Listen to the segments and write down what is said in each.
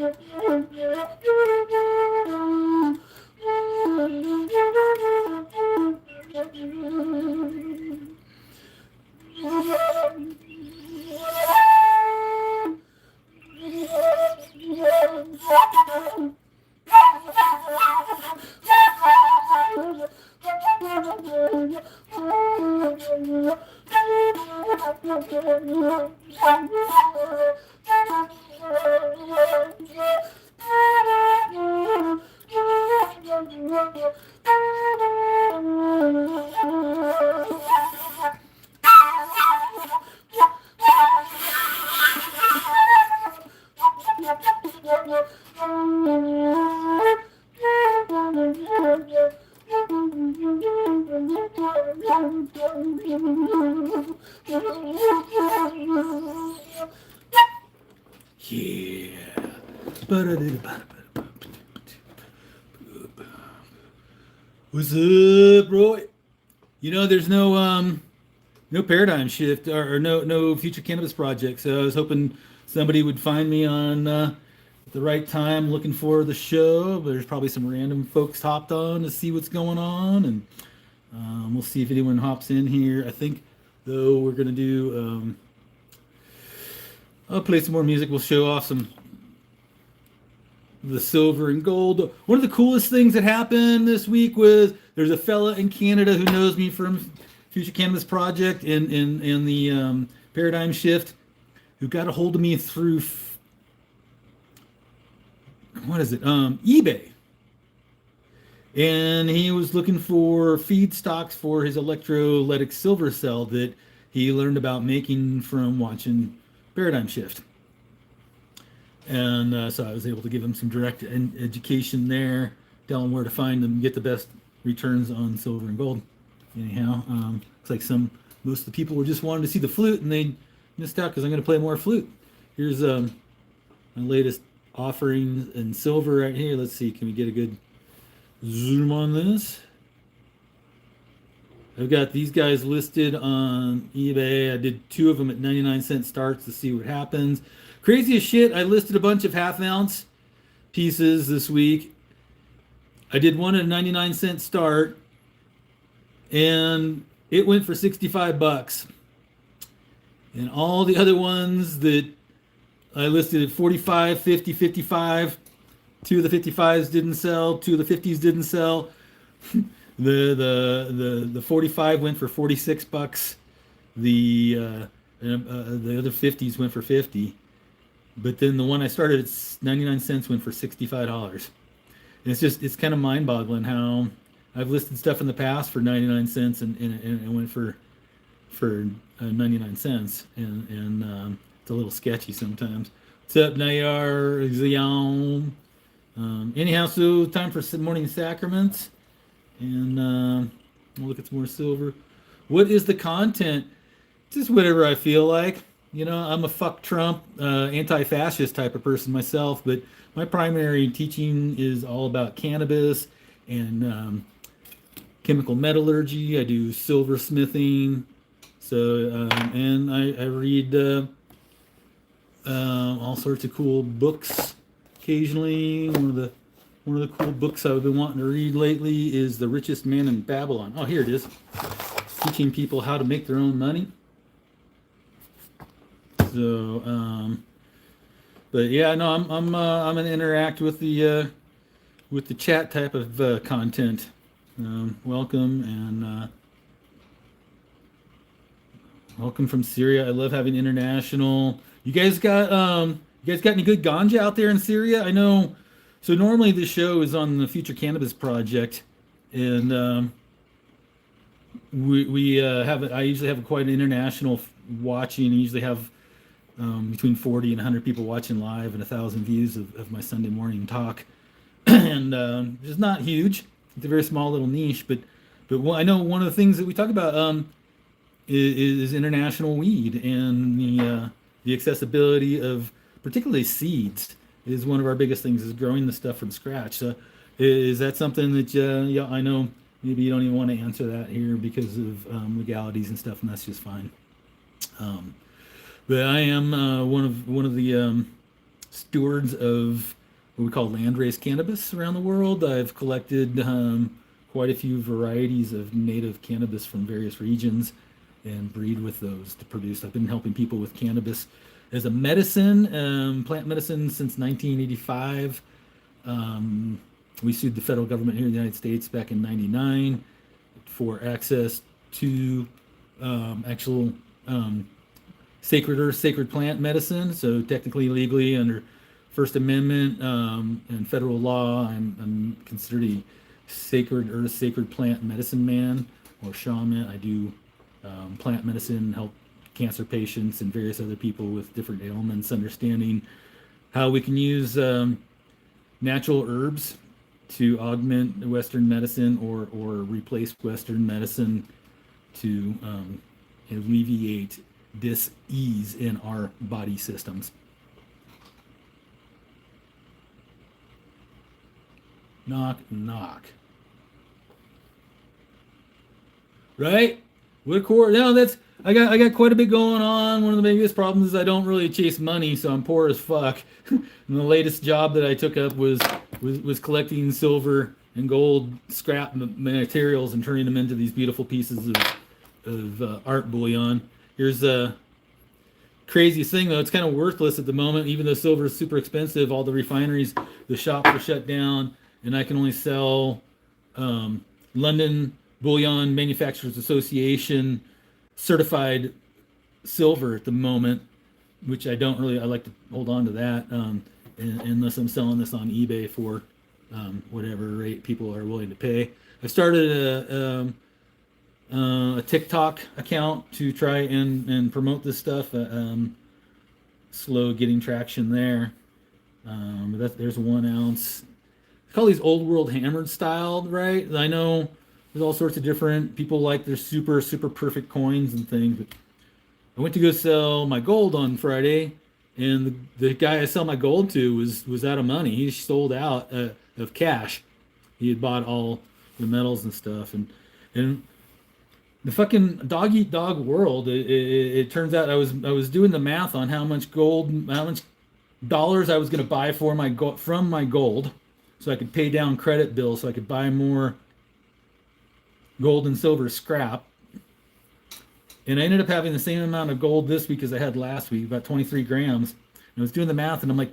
Yeah. What's up, bro? There's no paradigm shift or no future cannabis project. So I was hoping somebody would find me on at the right time, looking for the show. There's probably some random folks hopped on to see what's going on, and we'll see if anyone hops in here. I think though we're gonna do. I'll play some more music. We'll show off some the silver and gold. One of the coolest things that happened this week was there's a fella in Canada who knows me from Future Cannabis Project in the Paradigm Shift, who got a hold of me through eBay, and he was looking for feedstocks for his electrolytic silver cell that he learned about making from watching Paradigm Shift. And so I was able to give him some direct education there, tell him where to find them, get the best returns on silver and gold. Anyhow, looks like most of the people were just wanting to see the flute, and they missed out because I'm going to play more flute. Here's my latest offering in silver right here. Let's see, can we get a good zoom on this? I've got these guys listed on eBay. I did 2 of them at 99-cent starts to see what happens. Crazy as shit, I listed a bunch of half-ounce pieces this week. I did one at a 99-cent start, and it went for $65. And all the other ones that I listed at 45, 50, 55, 2 of the 55s didn't sell, 2 of the 50s didn't sell. The 45 went for $46. The other 50s went for $50. But then the one I started at 99 cents went for $65. And it's kind of mind-boggling how I've listed stuff in the past for 99 cents and it went for 99 cents. And it's a little sketchy sometimes. What's up, Nayar, Zion? Anyhow, so time for some morning sacraments. And we'll look at some more silver. What is the content? Just whatever I feel like. I'm a fuck Trump, anti-fascist type of person myself, but my primary teaching is all about cannabis and chemical metallurgy. I do silversmithing. So, and I read all sorts of cool books occasionally. One of the cool books I've been wanting to read lately is The Richest Man in Babylon. Oh, here it is. Teaching people how to make their own money. So, but yeah, no, I'm gonna interact with the chat type of content. Welcome and welcome from Syria. I love having international. You guys got any good ganja out there in Syria? I know. So normally the show is on the Future Cannabis Project, and we have. I usually have quite an international watching. I usually have between 40 and 100 people watching live and 1,000 views of my Sunday morning talk. And it's not huge. It's a very small little niche, but I know one of the things that we talk about is international weed, and the accessibility of particularly seeds is one of our biggest things, is growing the stuff from scratch. So is that something that I know maybe you don't even want to answer that here because of legalities and stuff, and that's just fine. But I am one of the stewards of what we call land-raised cannabis around the world. I've collected quite a few varieties of native cannabis from various regions and breed with those to produce. I've been helping people with cannabis as a medicine, plant medicine since 1985. We sued the federal government here in the United States back in '99 for access to actual sacred plant medicine. So technically, legally, under First Amendment and federal law, I'm considered a sacred earth, sacred plant medicine man or shaman. I do plant medicine, help cancer patients and various other people with different ailments, understanding how we can use natural herbs to augment Western medicine or replace Western medicine to alleviate dis-ease in our body systems. Knock, knock. Right? Whitcore. No, that's I got quite a bit going on. One of the biggest problems is I don't really chase money, so I'm poor as fuck. And the latest job that I took up was collecting silver and gold scrap materials and turning them into these beautiful pieces of art bullion. Here's a craziest thing though. It's kind of worthless at the moment, even though silver is super expensive. All the refineries, the shops are shut down, and I can only sell London Bullion Manufacturers Association certified silver at the moment, which I don't really. I like to hold on to that unless I'm selling this on eBay for whatever rate people are willing to pay. I started a TikTok account to try and promote this stuff. Slow getting traction there. There's 1 ounce. I call these old world hammered styled, right? I know there's all sorts of different people like their super perfect coins and things. But I went to go sell my gold on Friday, and the guy I sell my gold to was out of money. He sold out of cash. He had bought all the metals and stuff, and the fucking dog eat dog world. It turns out I was doing the math on how much dollars I was going to buy from my gold, so I could pay down credit bills, so I could buy more gold and silver scrap. And I ended up having the same amount of gold this week as I had last week, about 23 grams. And I was doing the math, and I'm like,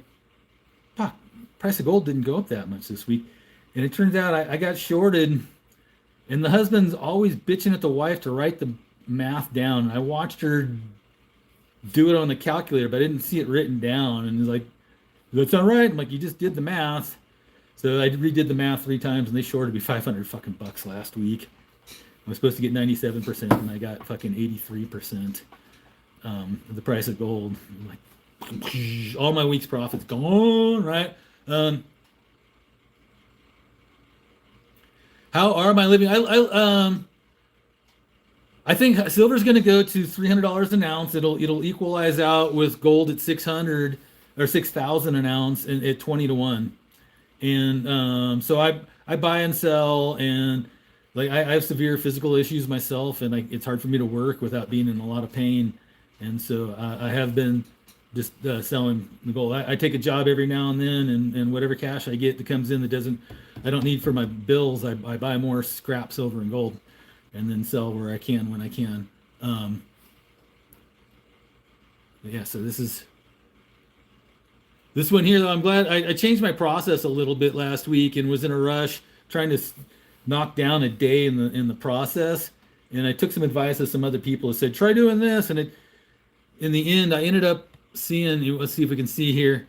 fuck, price of gold didn't go up that much this week. And it turns out I got shorted, and the husband's always bitching at the wife to write the math down. I watched her do it on the calculator, but I didn't see it written down. And he's like, that's not right. I'm like, you just did the math. So I redid the math 3 times, and they shorted me 500 fucking bucks last week. I was supposed to get 97%, and I got fucking 83% of the price of gold. I'm like, all my week's profits gone, right? How am I living? I think silver's going to go to $300 an ounce. It'll equalize out with gold at 600 or 6,000 an ounce and at 20 to 1. And so I buy and sell, and like I have severe physical issues myself, and it's hard for me to work without being in a lot of pain. And so I have been just selling the gold. I take a job every now and then, and whatever cash I get that comes in I don't need for my bills, I buy more scrap silver and gold, and then sell where I can when I can. Yeah, so this one here, though, I'm glad I changed my process a little bit last week and was in a rush trying to knock down a day in the process. And I took some advice of some other people who said, try doing this. And in the end, I ended up seeing, let's see if we can see here.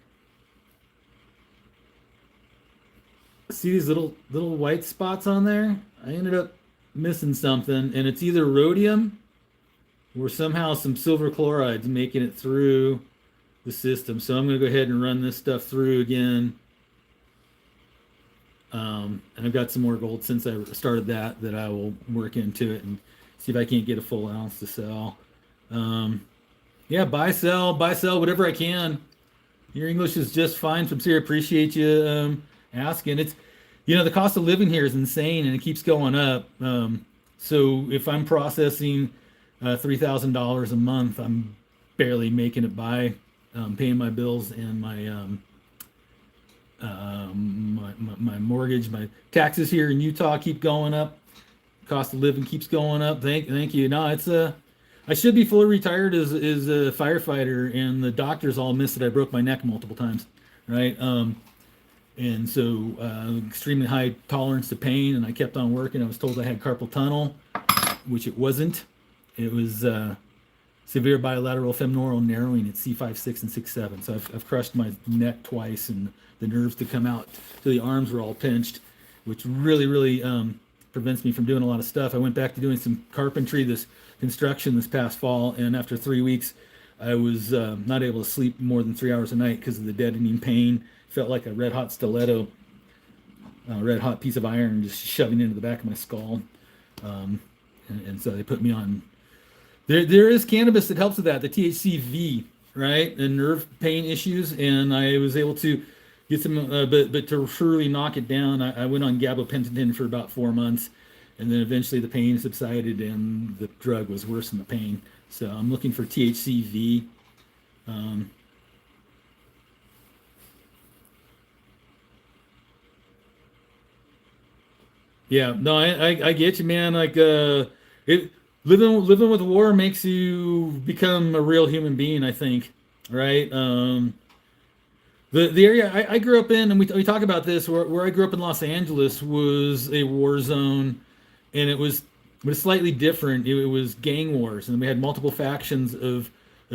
See these little white spots on there? I ended up missing something, and it's either rhodium or somehow some silver chloride's making it through the system. So I'm going to go ahead and run this stuff through again. And I've got some more gold since I started that I will work into it and see if I can't get a full ounce to sell. Yeah, buy, sell, whatever I can. Your English is just fine, from Sierra. Appreciate you asking. It's, the cost of living here is insane, and it keeps going up. So if I'm processing $3,000 a month, I'm barely making it by paying my bills and my My mortgage, my taxes here in Utah keep going up. Cost of living keeps going up. Thank you. No, it's I should be fully retired as a firefighter, and the doctors all missed that I broke my neck multiple times, right? And so extremely high tolerance to pain, and I kept on working. I was told I had carpal tunnel, which it wasn't. It was severe bilateral femoral narrowing at C5, 6, and 6, 7. So I've crushed my neck twice, and the nerves to come out to the arms were all pinched, which really prevents me from doing a lot of stuff. I went back to doing some carpentry, this construction this past fall, and after 3 weeks, I was not able to sleep more than 3 hours a night because of the deadening pain. Felt like a red hot stiletto, a red hot piece of iron just shoving into the back of my skull. And so they put me on. There is cannabis that helps with that, the THCV, right, and nerve pain issues, and I was able to get some, but to truly knock it down, I went on gabapentin for about 4 months, and then eventually the pain subsided and the drug was worse than the pain. So I'm looking for THCV. Yeah, no, I get you, man. Like, it living with war makes you become a real human being, I think, right? The area I grew up in, and we talk about this, where I grew up in Los Angeles was a war zone, and it was slightly different. It was gang wars, and we had multiple factions of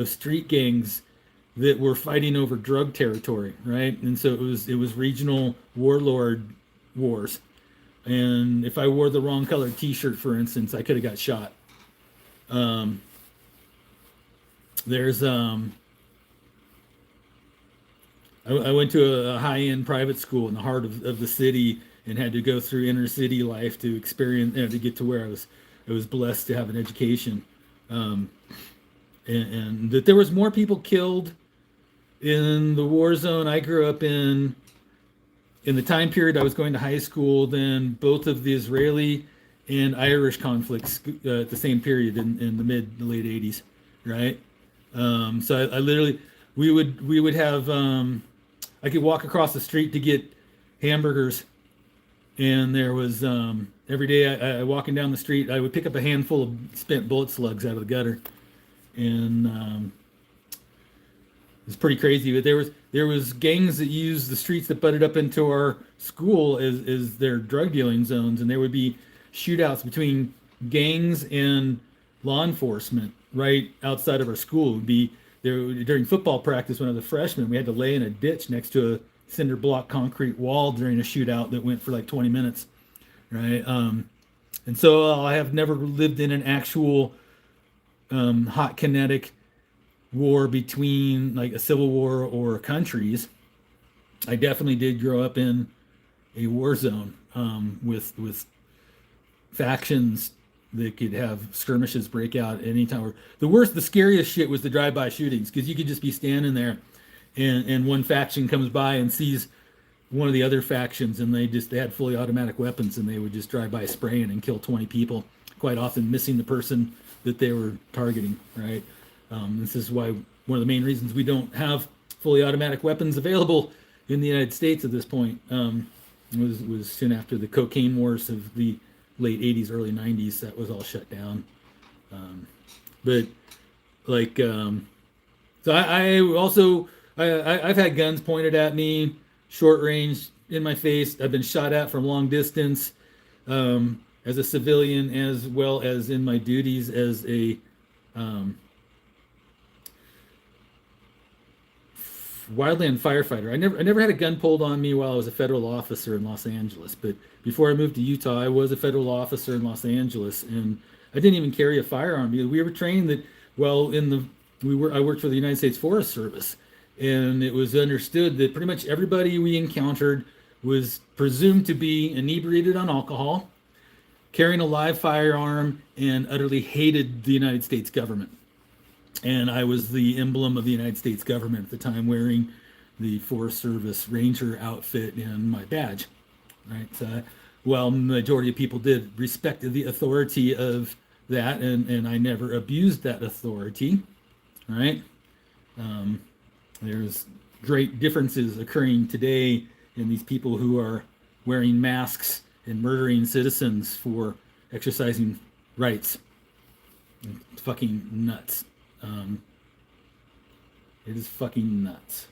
street gangs that were fighting over drug territory, right? And so it was regional warlord wars. And if I wore the wrong colored T-shirt, for instance, I could have got shot. Um, there's I went to a high-end private school in the heart of the city and had to go through inner city life to experience, to get to where I was blessed to have an education. Um, and that there was more people killed in the war zone I grew up in the time period I was going to high school than both of the Israeli and Irish conflicts at the same period in the mid to late 80s, right? So I literally we would have I could walk across the street to get hamburgers, and there was every day I walking down the street I would pick up a handful of spent bullet slugs out of the gutter, and it's pretty crazy. But there was gangs that used the streets that butted up into our school as their drug dealing zones, and there would be shootouts between gangs and law enforcement right outside of our school. It would be there during football practice when I was a freshman. We had to lay in a ditch next to a cinder block concrete wall during a shootout that went for like 20 minutes, right? And so I have never lived in an actual hot kinetic war between like a civil war or countries. I definitely did grow up in a war zone with factions that could have skirmishes break out anytime. The scariest shit was the drive-by shootings, because you could just be standing there, and one faction comes by and sees one of the other factions, and they had fully automatic weapons, and they would just drive by spraying and kill 20 people, quite often missing the person that they were targeting, right? This is why one of the main reasons we don't have fully automatic weapons available in the United States at this point was soon after the cocaine wars of the late 80s, early 90s. That was all shut down. But like, so I also I've had guns pointed at me, short range, in my face. I've been shot at from long distance, as a civilian, as well as in my duties as a wildland firefighter. I never had a gun pulled on me while I was a federal officer in Los Angeles. But before I moved to Utah, I was a federal officer in Los Angeles, and I didn't even carry a firearm. We were trained that, well, I worked for the United States Forest Service, and it was understood that pretty much everybody we encountered was presumed to be inebriated on alcohol, carrying a live firearm, and utterly hated the United States government. And I was the emblem of the United States government at the time, wearing the Forest Service Ranger outfit and my badge, right? So, well, the majority of people did respect the authority of that, and I never abused that authority, right? There's great differences occurring today and these people who are wearing masks and murdering citizens for exercising rights. It's fucking nuts. It is fucking nuts.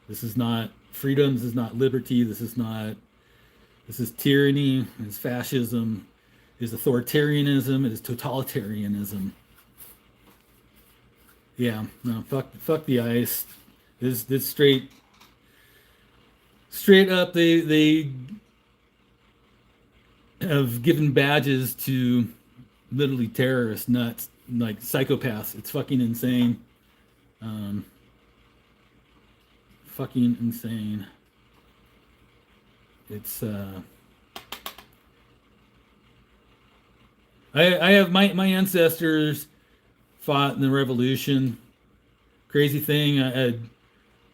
This is not freedom. This is not liberty. This is tyranny. It's fascism. It is authoritarianism. It is totalitarianism. Yeah, no, fuck the ICE. This straight up. They have given badges to literally terrorists, nuts, like psychopaths. It's fucking insane. Fucking insane. It's I have my ancestors fought in the revolution. Crazy thing,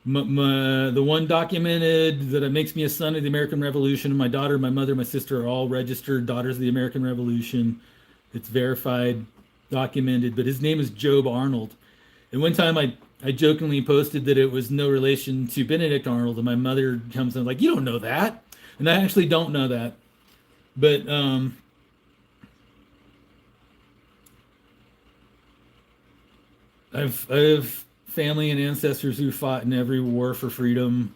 the one documented that it makes me a son of the American Revolution. My daughter, my mother, my sister are all registered daughters of the American Revolution. It's verified, documented, but his name is Job Arnold. And one time I jokingly posted that it was no relation to Benedict Arnold, and my mother comes in like, you don't know that. And I actually don't know that. But I have family and ancestors who fought in every war for freedom.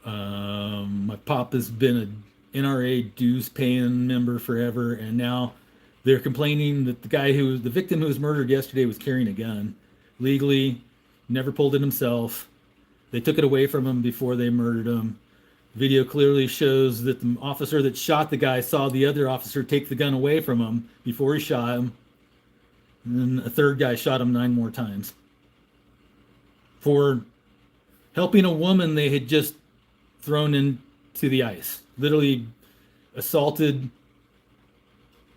My pop has been an NRA dues paying member forever, and now they're complaining that the victim who was murdered yesterday was carrying a gun legally, never pulled it himself. They took it away from him before they murdered him. Video clearly shows that the officer that shot the guy saw the other officer take the gun away from him before he shot him. And then a third guy shot him 9 more times for helping a woman they had just thrown into the ice. Literally assaulted.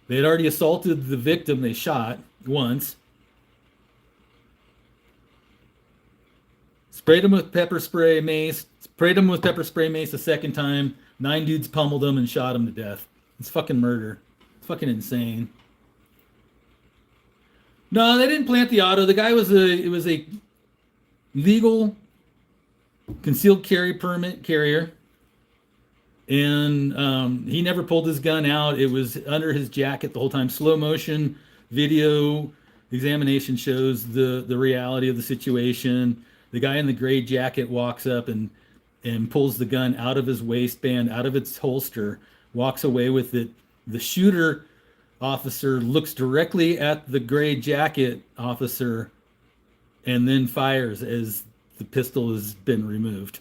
They had already assaulted the victim they shot once. Sprayed him with pepper spray mace. Sprayed him with pepper spray mace a second time. 9 dudes pummeled him and shot him to death. It's fucking murder. It's fucking insane. No, they didn't plant the auto. The guy was a legal concealed carry permit carrier. And he never pulled his gun out. It was under his jacket the whole time. Slow motion video examination shows the reality of the situation. The guy in the gray jacket walks up and pulls the gun out of his waistband, out of its holster, walks away with it. The shooter officer looks directly at the gray jacket officer and then fires as the pistol has been removed.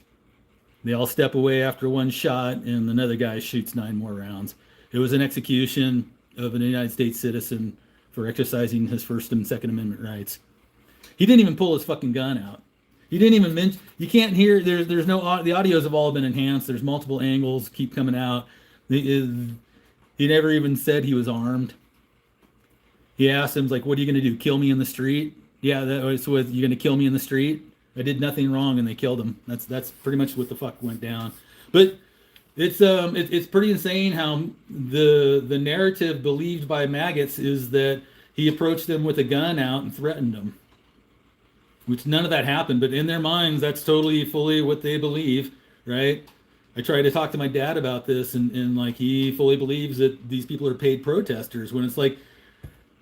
They all step away after one shot, and another guy shoots 9 more rounds. It was an execution of an United States citizen for exercising his First and Second Amendment rights. He didn't even pull his fucking gun out. He didn't even mention. You can't hear. There's no. The audios have all been enhanced. There's multiple angles keep coming out. He never even said he was armed. He asked him, like, "What are you going to do? Kill me in the street?" Yeah, so you're going to kill me in the street? I did nothing wrong, and they killed him. That's pretty much what the fuck went down. But it's pretty insane how the narrative believed by maggots is that he approached them with a gun out and threatened them, which none of that happened. But in their minds, that's totally fully what they believe, right? I tried to talk to my dad about this, and like he fully believes that these people are paid protesters, when it's like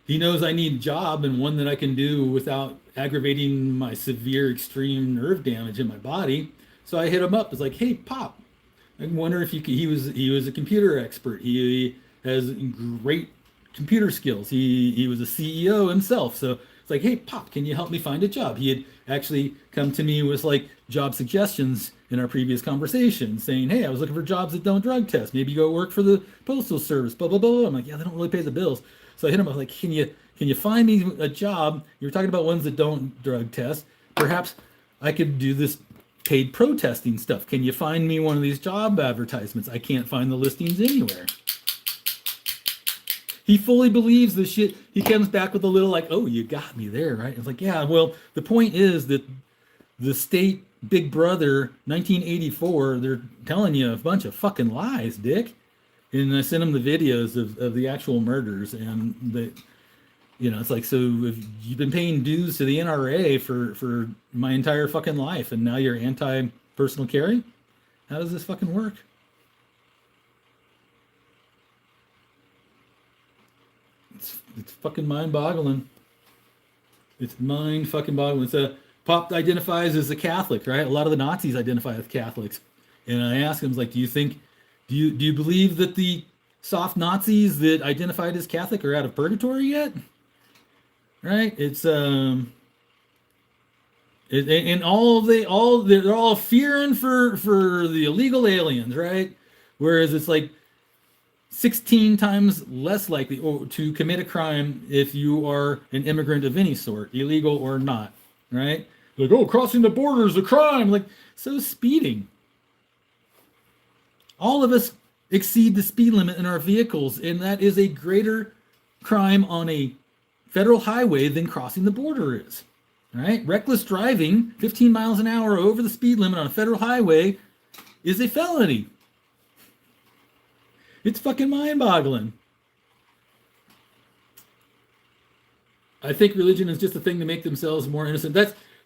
he knows I need a job and one that I can do without aggravating my severe extreme nerve damage in my body. So I hit him up. It's like, hey, Pop, I wonder if you could. He was a computer expert. He has great computer skills. He was a CEO himself. So it's like, hey, Pop, can you help me find a job? He had actually come to me with like job suggestions in our previous conversation, saying, hey, I was looking for jobs that don't drug test. Maybe go work for the Postal Service, blah, blah, blah, blah. I'm like, yeah, they don't really pay the bills. So I hit him up like, can you find me a job? You were talking about ones that don't drug test. Perhaps I could do this paid protesting stuff. Can you find me one of these job advertisements? I can't find the listings anywhere. He fully believes the shit. He comes back with a little like, oh, you got me there, right? It's like, yeah, well, the point is that the state Big Brother 1984, they're telling you a bunch of fucking lies, dick. And I sent him the videos of the actual murders, and it's like, so if you've been paying dues to the NRA for my entire fucking life, and now you're anti-personal carry? How does this fucking work? It's fucking mind-boggling. It's mind-fucking-boggling. Pop identifies as a Catholic, right? A lot of the Nazis identify as Catholics. And I asked him, like, do you believe that the soft Nazis that identified as Catholic are out of purgatory yet? Right? It's and they're all fearing for the illegal aliens, right? Whereas it's like 16 times less likely to commit a crime if you are an immigrant of any sort, illegal or not, right? Like, oh, crossing the border is a crime. Like, so speeding. All of us exceed the speed limit in our vehicles, and that is a greater crime on a federal highway than crossing the border is, right? Reckless driving, 15 miles an hour over the speed limit on a federal highway is a felony. It's fucking mind-boggling. I think religion is just a thing to make themselves more innocent.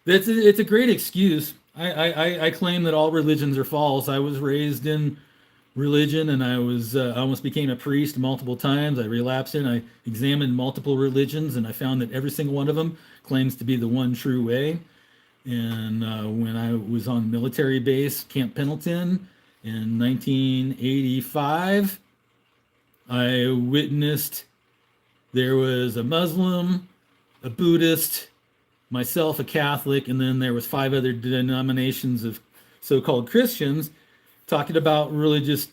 It's a great excuse. I claim that all religions are false. I was raised in religion, and I almost became a priest multiple times. I relapsed I examined multiple religions, and I found that every single one of them claims to be the one true way. And when I was on military base, Camp Pendleton, in 1985, I witnessed there was a Muslim, a Buddhist, myself, a Catholic, and then there was 5 other denominations of so-called Christians talking about religious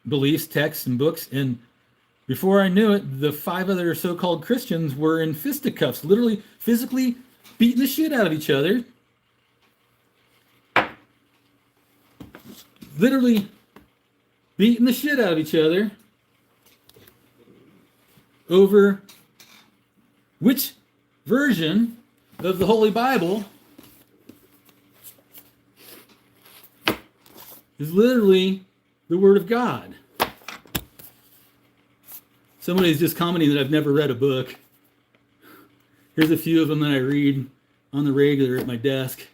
beliefs, texts, and books. And before I knew it, the 5 other so-called Christians were in fisticuffs, literally physically beating the shit out of each other. Literally beating the shit out of each other over which version of the Holy Bible is literally the Word of God. Somebody's just commenting that I've never read a book. Here's a few of them that I read on the regular at my desk.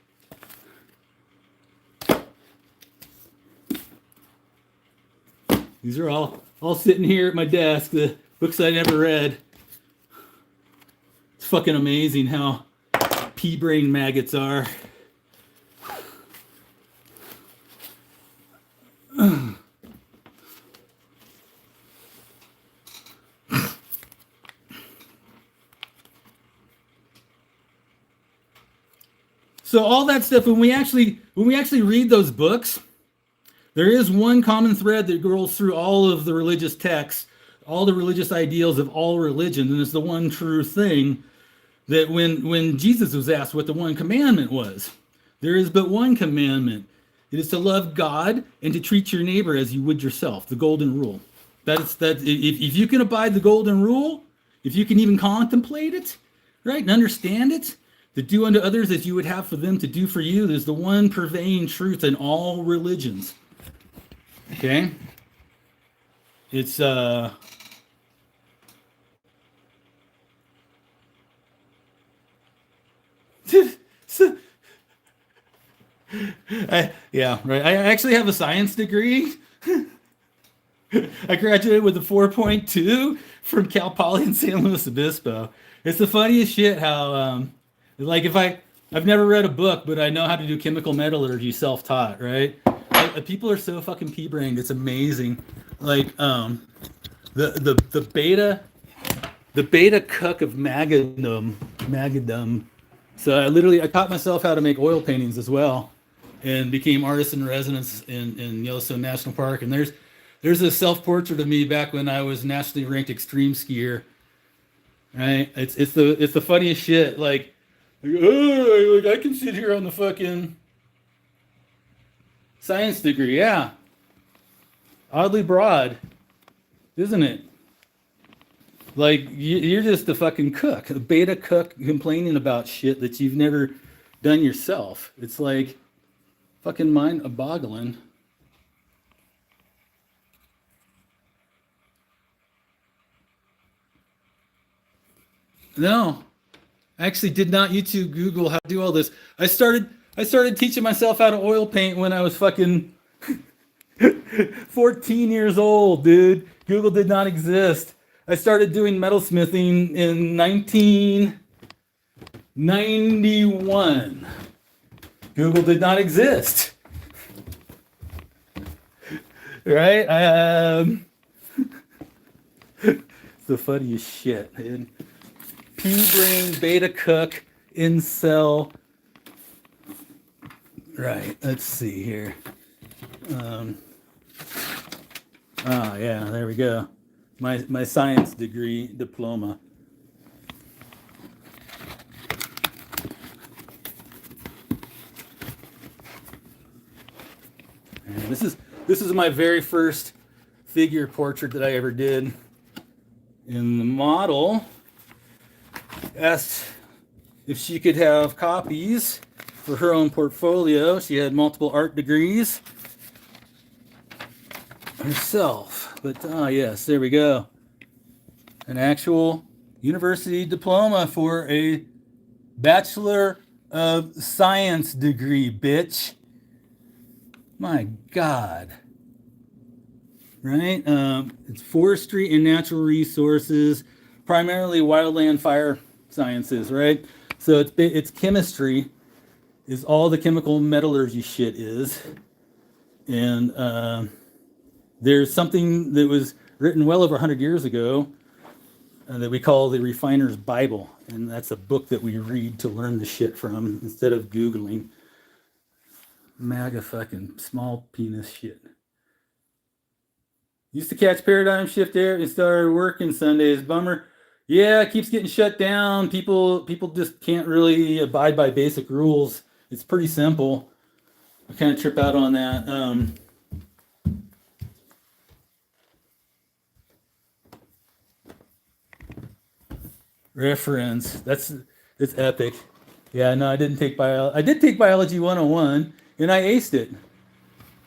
These are all sitting here at my desk, the books I never read. It's fucking amazing how pea-brain maggots are. So all that stuff, when we actually read those books, there is one common thread that rolls through all of the religious texts, all the religious ideals of all religions, and it's the one true thing that when Jesus was asked what the one commandment was, there is but one commandment. It is to love God and to treat your neighbor as you would yourself, the golden rule. If you can abide the golden rule, if you can even contemplate it, right, and understand it, to do unto others as you would have for them to do for you, is the one pervading truth in all religions. Okay? It's yeah, right. I actually have a science degree. I graduated with a 4.2 from Cal Poly in San Luis Obispo. It's the funniest shit how like I've never read a book, but I know how to do chemical metallurgy self-taught, right? People are so fucking pea-brained. It's amazing. Like the beta cuck of magadum. So I taught myself how to make oil paintings as well, and became artist in residence in Yellowstone National Park. And there's a self-portrait of me back when I was nationally ranked extreme skier. Right? It's the funniest shit. Like I can sit here on the fucking science degree. Yeah. Oddly broad, isn't it? Like, you're just a fucking cook, a beta cook complaining about shit that you've never done yourself. It's like fucking mind-boggling. No, I actually did not YouTube Google how to do all this. I started teaching myself how to oil paint when I was fucking 14 years old, dude. Google did not exist. I started doing metalsmithing in 1991. Google did not exist. Right? It's the funniest shit, dude. P-brain, beta cook, incel. Right, let's see here. Yeah, there we go. My science degree diploma. And this is my very first figure portrait that I ever did. And the model asked if she could have copies for her own portfolio. She had multiple art degrees herself. But yes, there we go. An actual university diploma for a Bachelor of Science degree, bitch. My God. Right? It's forestry and natural resources, primarily wildland fire sciences, right? So it's chemistry is all the chemical metallurgy shit is. And there's something that was written well over 100 years ago that we call the Refiner's Bible. And that's a book that we read to learn the shit from instead of Googling. MAGA fucking small penis shit. Used to catch Paradigm Shift there and started working Sundays. Bummer. Yeah, it keeps getting shut down. People just can't really abide by basic rules. It's pretty simple. I kind of trip out on that. Reference. It's epic. Yeah, no, I didn't take biology. I did take biology 101, and I aced it.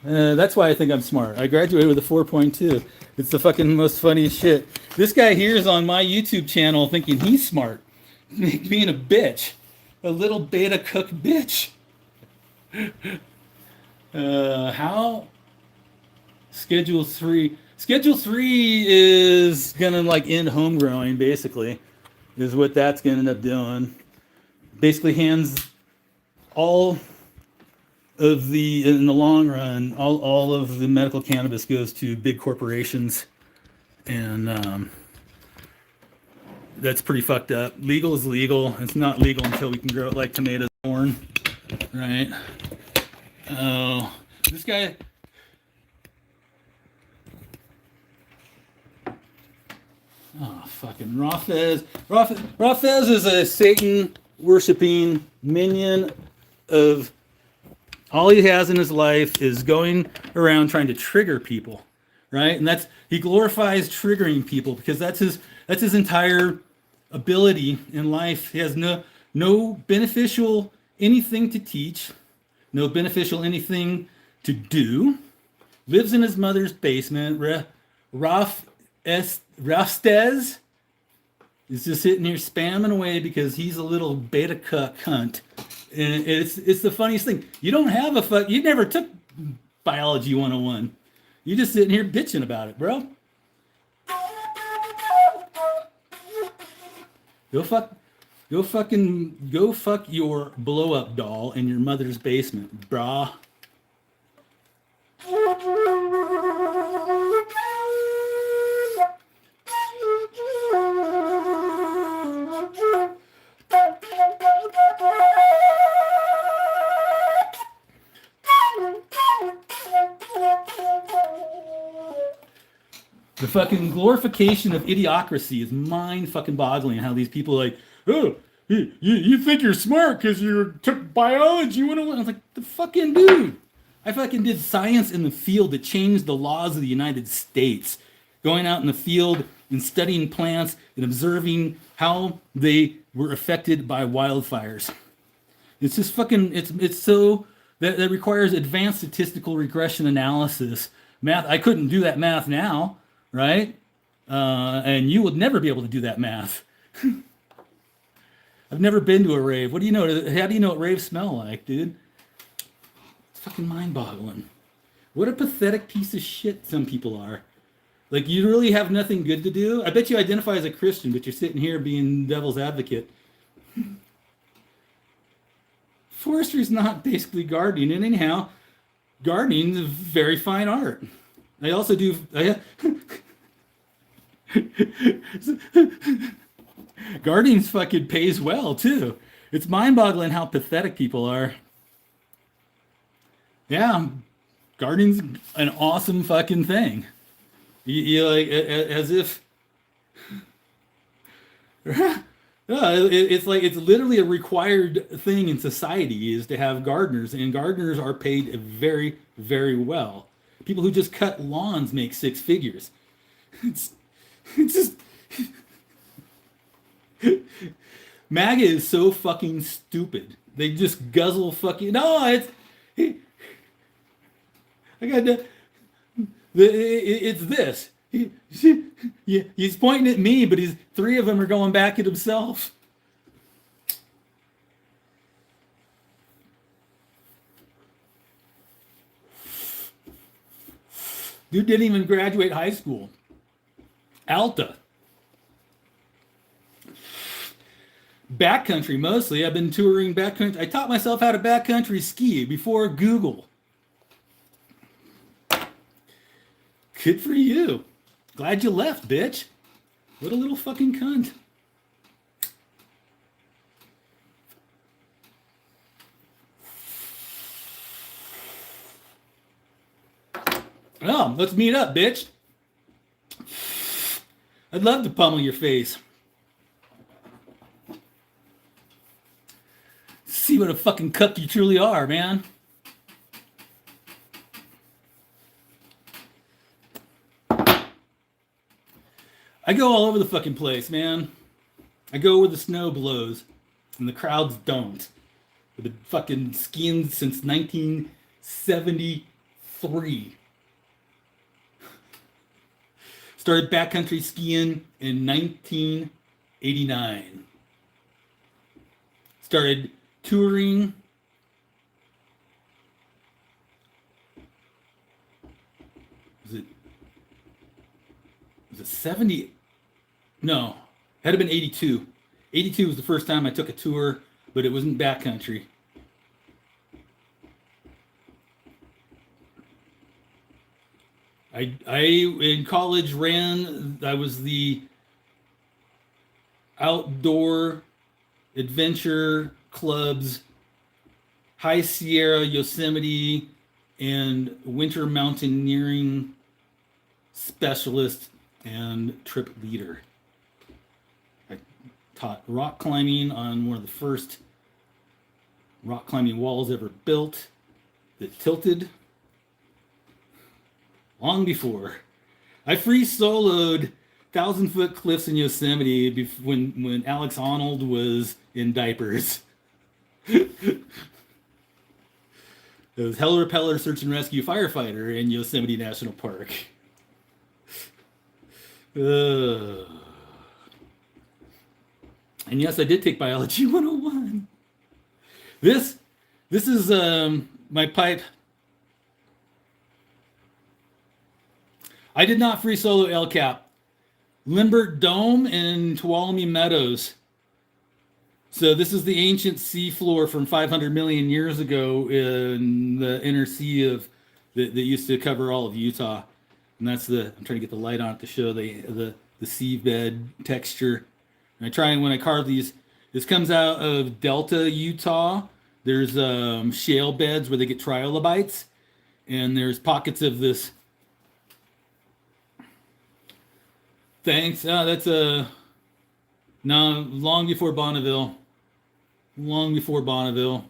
That's why I think I'm smart. I graduated with a 4.2. It's the fucking most funniest shit. This guy here is on my YouTube channel thinking he's smart. Being a bitch. A little beta cook bitch. How? Schedule 3. Schedule 3 is gonna like end home growing, basically. Is what that's gonna end up doing. Basically hands all of in the long run, all of the medical cannabis goes to big corporations, and that's pretty fucked up. Legal is legal. It's not legal until we can grow it like tomatoes, corn, right? Oh, this guy. Oh, fucking Rafez. Rafez is a Satan worshiping minion of. All he has in his life is going around trying to trigger people, right? And he glorifies triggering people because that's his entire ability in life. He has no beneficial anything to teach, no beneficial anything to do. Lives in his mother's basement. Rastez is just sitting here spamming away because he's a little beta cunt. And it's the funniest thing. You don't have you never took biology 101. You're just sitting here bitching about it, bro. Go fuck your blow up doll in your mother's basement, brah. The fucking glorification of idiocracy is mind fucking boggling. How these people are like, oh, you think you're smart because you took biology 101. I was like, the fucking dude. I fucking did science in the field that changed the laws of the United States. Going out in the field and studying plants and observing how they were affected by wildfires. It's just fucking, it's so, that requires advanced statistical regression analysis. Math, I couldn't do that math now. Right? And you would never be able to do that math. I've never been to a rave. What do you know? How do you know what raves smell like, dude? It's fucking mind-boggling. What a pathetic piece of shit some people are. Like, you really have nothing good to do. I bet you identify as a Christian, but you're sitting here being devil's advocate. Forestry is not basically gardening, and anyhow, gardening is a very fine art. I also do. Gardening fucking pays well too. It's mind-boggling how pathetic people are. Yeah, gardening's an awesome fucking thing. You like as if. It's like it's literally a required thing in society is to have gardeners, and gardeners are paid very, very well. People who just cut lawns make six figures. It's, it's just MAGA is so fucking stupid. They just guzzle fucking. No, I got to. It's this. He's pointing at me, but three of them are going back at himself. Dude didn't even graduate high school. Alta. Backcountry mostly. I've been touring backcountry. I taught myself how to backcountry ski before Google. Good for you. Glad you left, bitch. What a little fucking cunt. Oh, let's meet up, bitch. I'd love to pummel your face. See what a fucking cuck you truly are, man. I go all over the fucking place, man. I go where the snow blows and the crowds don't. I've been fucking skiing since 1973. Started backcountry skiing in 1989. Started touring. Was it 70? No, had to have been 82. 82 was the first time I took a tour, but it wasn't backcountry. I in college I was the outdoor adventure club's High Sierra, Yosemite, and winter mountaineering specialist and trip leader. I taught rock climbing on one of the first rock climbing walls ever built that tilted. Long before. I free soloed 1,000-foot cliffs in Yosemite when Alex Honnold was in diapers. It was Hell Repeller Search and Rescue Firefighter in Yosemite National Park. And yes, I did take Biology 101. This is my pipe. I did not free solo El Cap. Limbert Dome and Tuolumne Meadows. So this is the ancient seafloor from 500 million years ago in the inner sea of that used to cover all of Utah. And that's I'm trying to get the light on it to show the seabed texture. And when I carve these, this comes out of Delta, Utah. There's shale beds where they get trilobites. And there's pockets of this. Thanks. That's no, long before Bonneville. Long before Bonneville.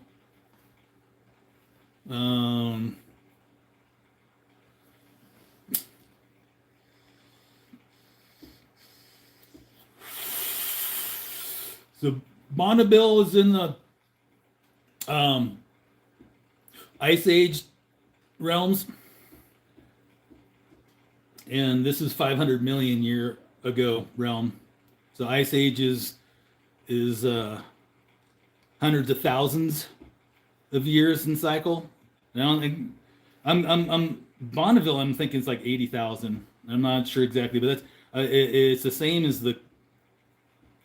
So Bonneville is in the Ice Age realms. And this is 500 million year ago realm. So Ice Age is hundreds of thousands of years in cycle. And I don't think I'm Bonneville. I'm thinking it's like 80,000. I'm not sure exactly, but that's it's the same as the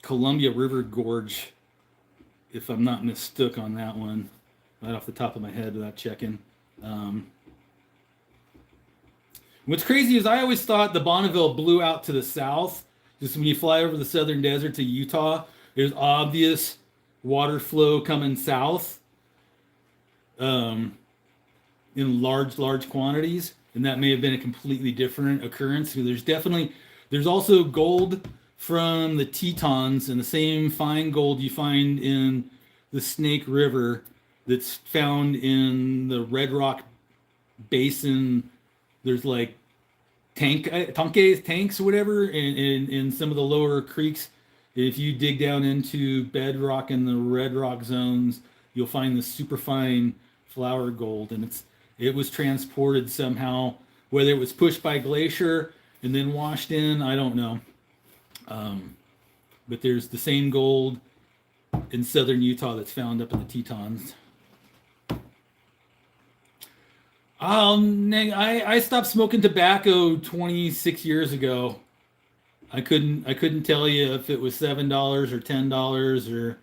Columbia River Gorge, if I'm not mistook on that one, right off the top of my head without checking. Um, what's crazy is I always thought the Bonneville blew out to the south. Just when you fly over the southern desert to Utah, there's obvious water flow coming south um, in large quantities, and that may have been a completely different occurrence. So there's also gold from the Tetons, and the same fine gold you find in the Snake River that's found in the Red Rock Basin. There's like tanks or whatever in some of the lower creeks. If you dig down into bedrock in the red rock zones, you'll find the superfine flour gold, and it was transported somehow, whether it was pushed by glacier and then washed in, I don't know. But there's the same gold in southern Utah that's found up in the Tetons. I stopped smoking tobacco 26 years ago. I couldn't tell you if it was $7 or $10 or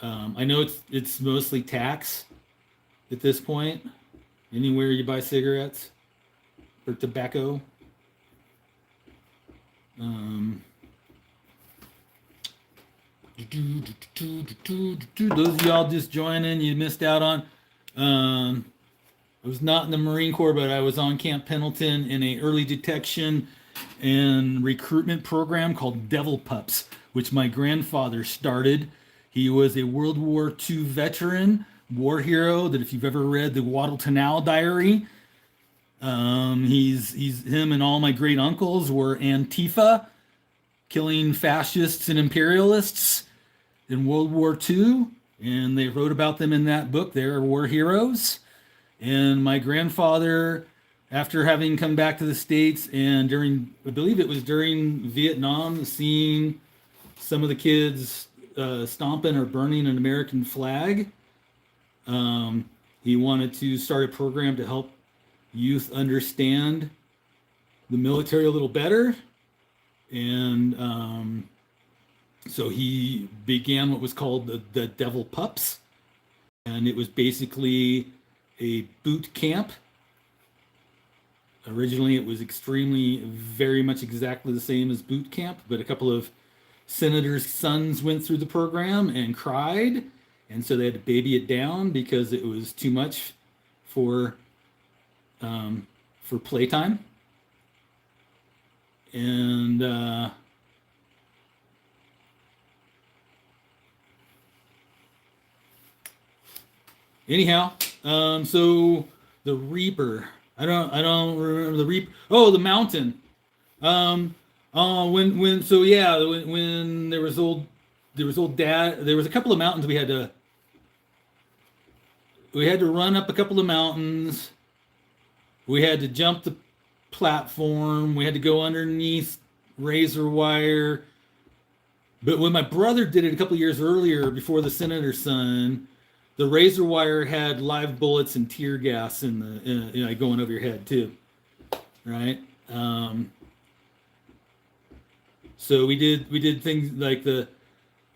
I know it's mostly tax at this point. Anywhere you buy cigarettes or tobacco. Um, those of y'all just joining, you missed out on. Um, I was not in the Marine Corps, but I was on Camp Pendleton in a early detection and recruitment program called Devil Pups, which my grandfather started. He was a World War II veteran, war hero. That if you've ever read the Guadalcanal Diary, he's him and all my great uncles were Antifa, killing fascists and imperialists in World War II, and they wrote about them in that book. They're war heroes. And my grandfather, after having come back to the States and I believe it was during Vietnam, seeing some of the kids stomping or burning an American flag, he wanted to start a program to help youth understand the military a little better. And so he began what was called the Devil Pups. And it was basically a boot camp. Originally, it was very much exactly the same as boot camp, but a couple of senators' sons went through the program and cried, and so they had to baby it down because it was too much for playtime. And anyhow, so the Reaper. I don't remember the Reaper. Oh, the Mountain. Um, when so yeah, when there was old dad. There was a couple of mountains we had to run up a couple of mountains. We had to jump the platform. We had to go underneath razor wire. But when my brother did it a couple of years earlier, before the senator's son, the razor wire had live bullets and tear gas going over your head too, right? So we did things like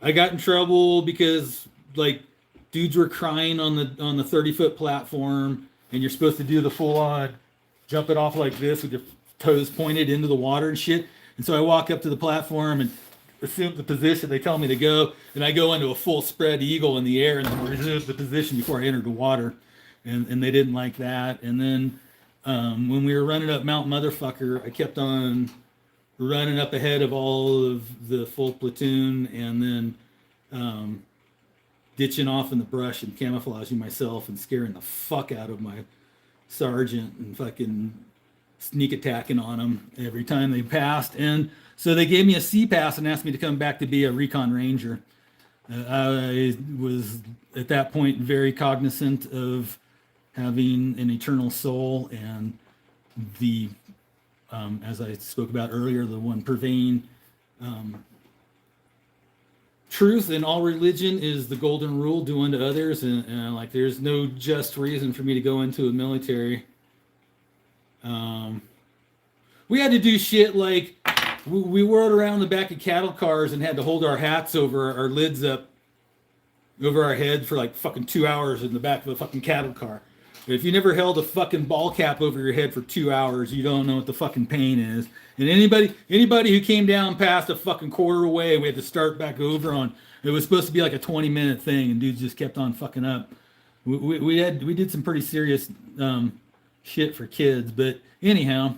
I got in trouble because like dudes were crying on the 30-foot platform, and you're supposed to do the full on jump it off like this with your toes pointed into the water and shit. And so I walk up to the platform and assume the position they tell me to go, and I go into a full spread eagle in the air and resume the position before I entered the water, and they didn't like that. And then when we were running up Mount Motherfucker, I kept on running up ahead of all of the full platoon, and then ditching off in the brush and camouflaging myself and scaring the fuck out of my sergeant and fucking sneak attacking on them every time they passed. And so they gave me a C pass and asked me to come back to be a recon ranger. I was at that point very cognizant of having an eternal soul, and the as I spoke about earlier, the one purveying truth in all religion is the golden rule: do unto others, and like there's no just reason for me to go into a military. We had to do shit like we whirled around the back of cattle cars and had to hold our hats over our lids up over our head for like fucking 2 hours in the back of a fucking cattle car. If you never held a fucking ball cap over your head for 2 hours, you don't know what the fucking pain is. And anybody who came down past a fucking quarter away, we had to start back over on. It was supposed to be like a 20-minute thing, and dudes just kept on fucking up. We did some pretty serious shit for kids, but anyhow,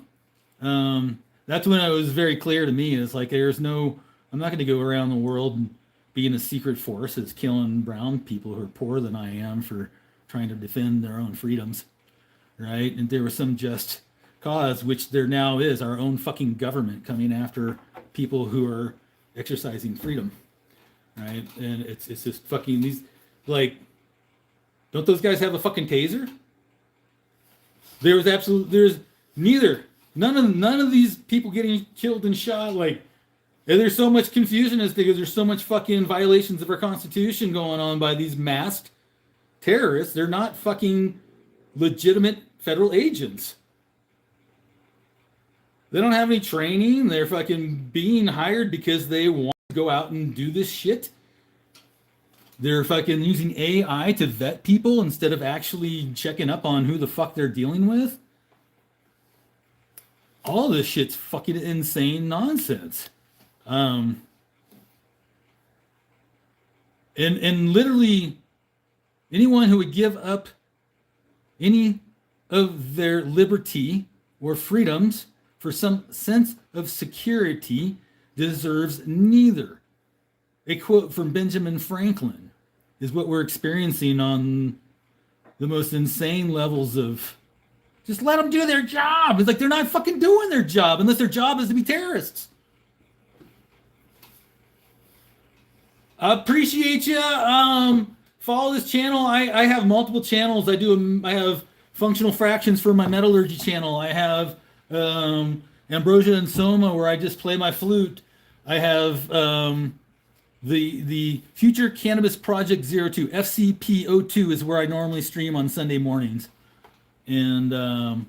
that's when it was very clear to me. It's like I'm not going to go around the world and be in a secret force that's killing brown people who are poorer than I am for trying to defend their own freedoms, right? And there was some just cause, which there now is, our own fucking government coming after people who are exercising freedom, right? And it's just fucking these, like, don't those guys have a fucking taser? There's none of these people getting killed and shot, like, and there's so much confusion as because there's so much fucking violations of our Constitution going on by these masked terrorists. They're not fucking legitimate federal agents. They don't have any training. They're fucking being hired because they want to go out and do this shit. They're fucking using AI to vet people instead of actually checking up on who the fuck they're dealing with. All this shit's fucking insane nonsense. And literally anyone who would give up any of their liberty or freedoms for some sense of security deserves neither. A quote from Benjamin Franklin is what we're experiencing on the most insane levels of just let them do their job. It's like they're not fucking doing their job unless their job is to be terrorists. Appreciate you. Follow this channel. I have multiple channels. I have functional fractions for my metallurgy channel. I have Ambrosia and Soma where I just play my flute. I have the Future Cannabis Project 02, FCP02 is where I normally stream on Sunday mornings. And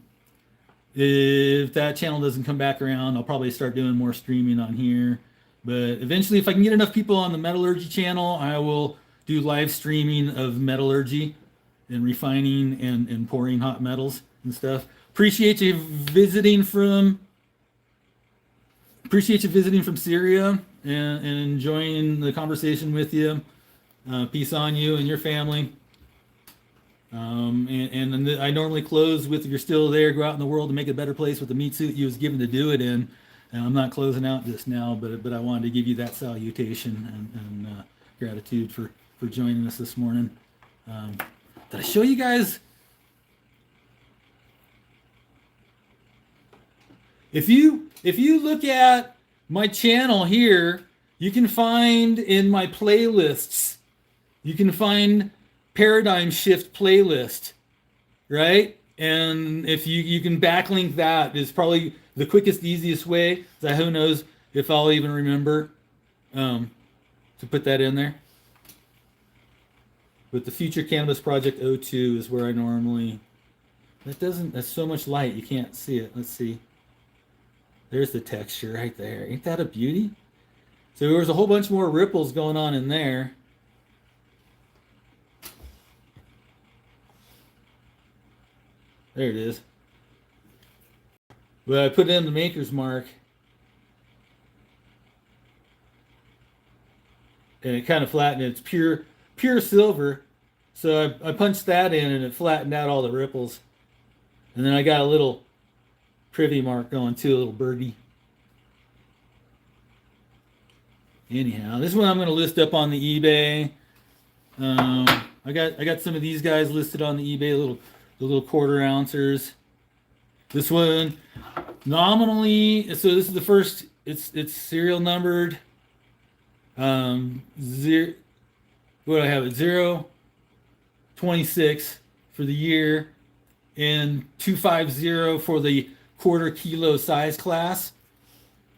if that channel doesn't come back around, I'll probably start doing more streaming on here. But eventually, if I can get enough people on the metallurgy channel, I will do live streaming of metallurgy and refining and pouring hot metals and stuff. Appreciate you visiting from Syria and enjoying the conversation with you. Peace on you and your family. And I normally close with, if you're still there, go out in the world and make a better place with the meat suit you was given to do it in. And I'm not closing out just now, but I wanted to give you that salutation and gratitude for joining us this morning. Did I show you guys? If you look at my channel here, you can find in my playlists, you can find Paradigm Shift playlist, right? And if you can backlink that, is probably the quickest, easiest way. So who knows if I'll even remember to put that in there. But the Future Cannabis Project 02 is where I normally. That's so much light you can't see it. Let's see. There's the texture right there. Ain't that a beauty? So there was a whole bunch more ripples going on in there. There it is. But I put in the maker's mark. And it kind of flattened it. It's pure silver. So I punched that in and it flattened out all the ripples. And then I got a little privy mark going too, a little birdie. Anyhow, this one I'm going to list up on the eBay. I got some of these guys listed on the eBay, the little quarter ouncers. This one, nominally, so this is the first. It's serial numbered. Zero. What do I have? 026 for the year, and 250 for the quarter kilo size class.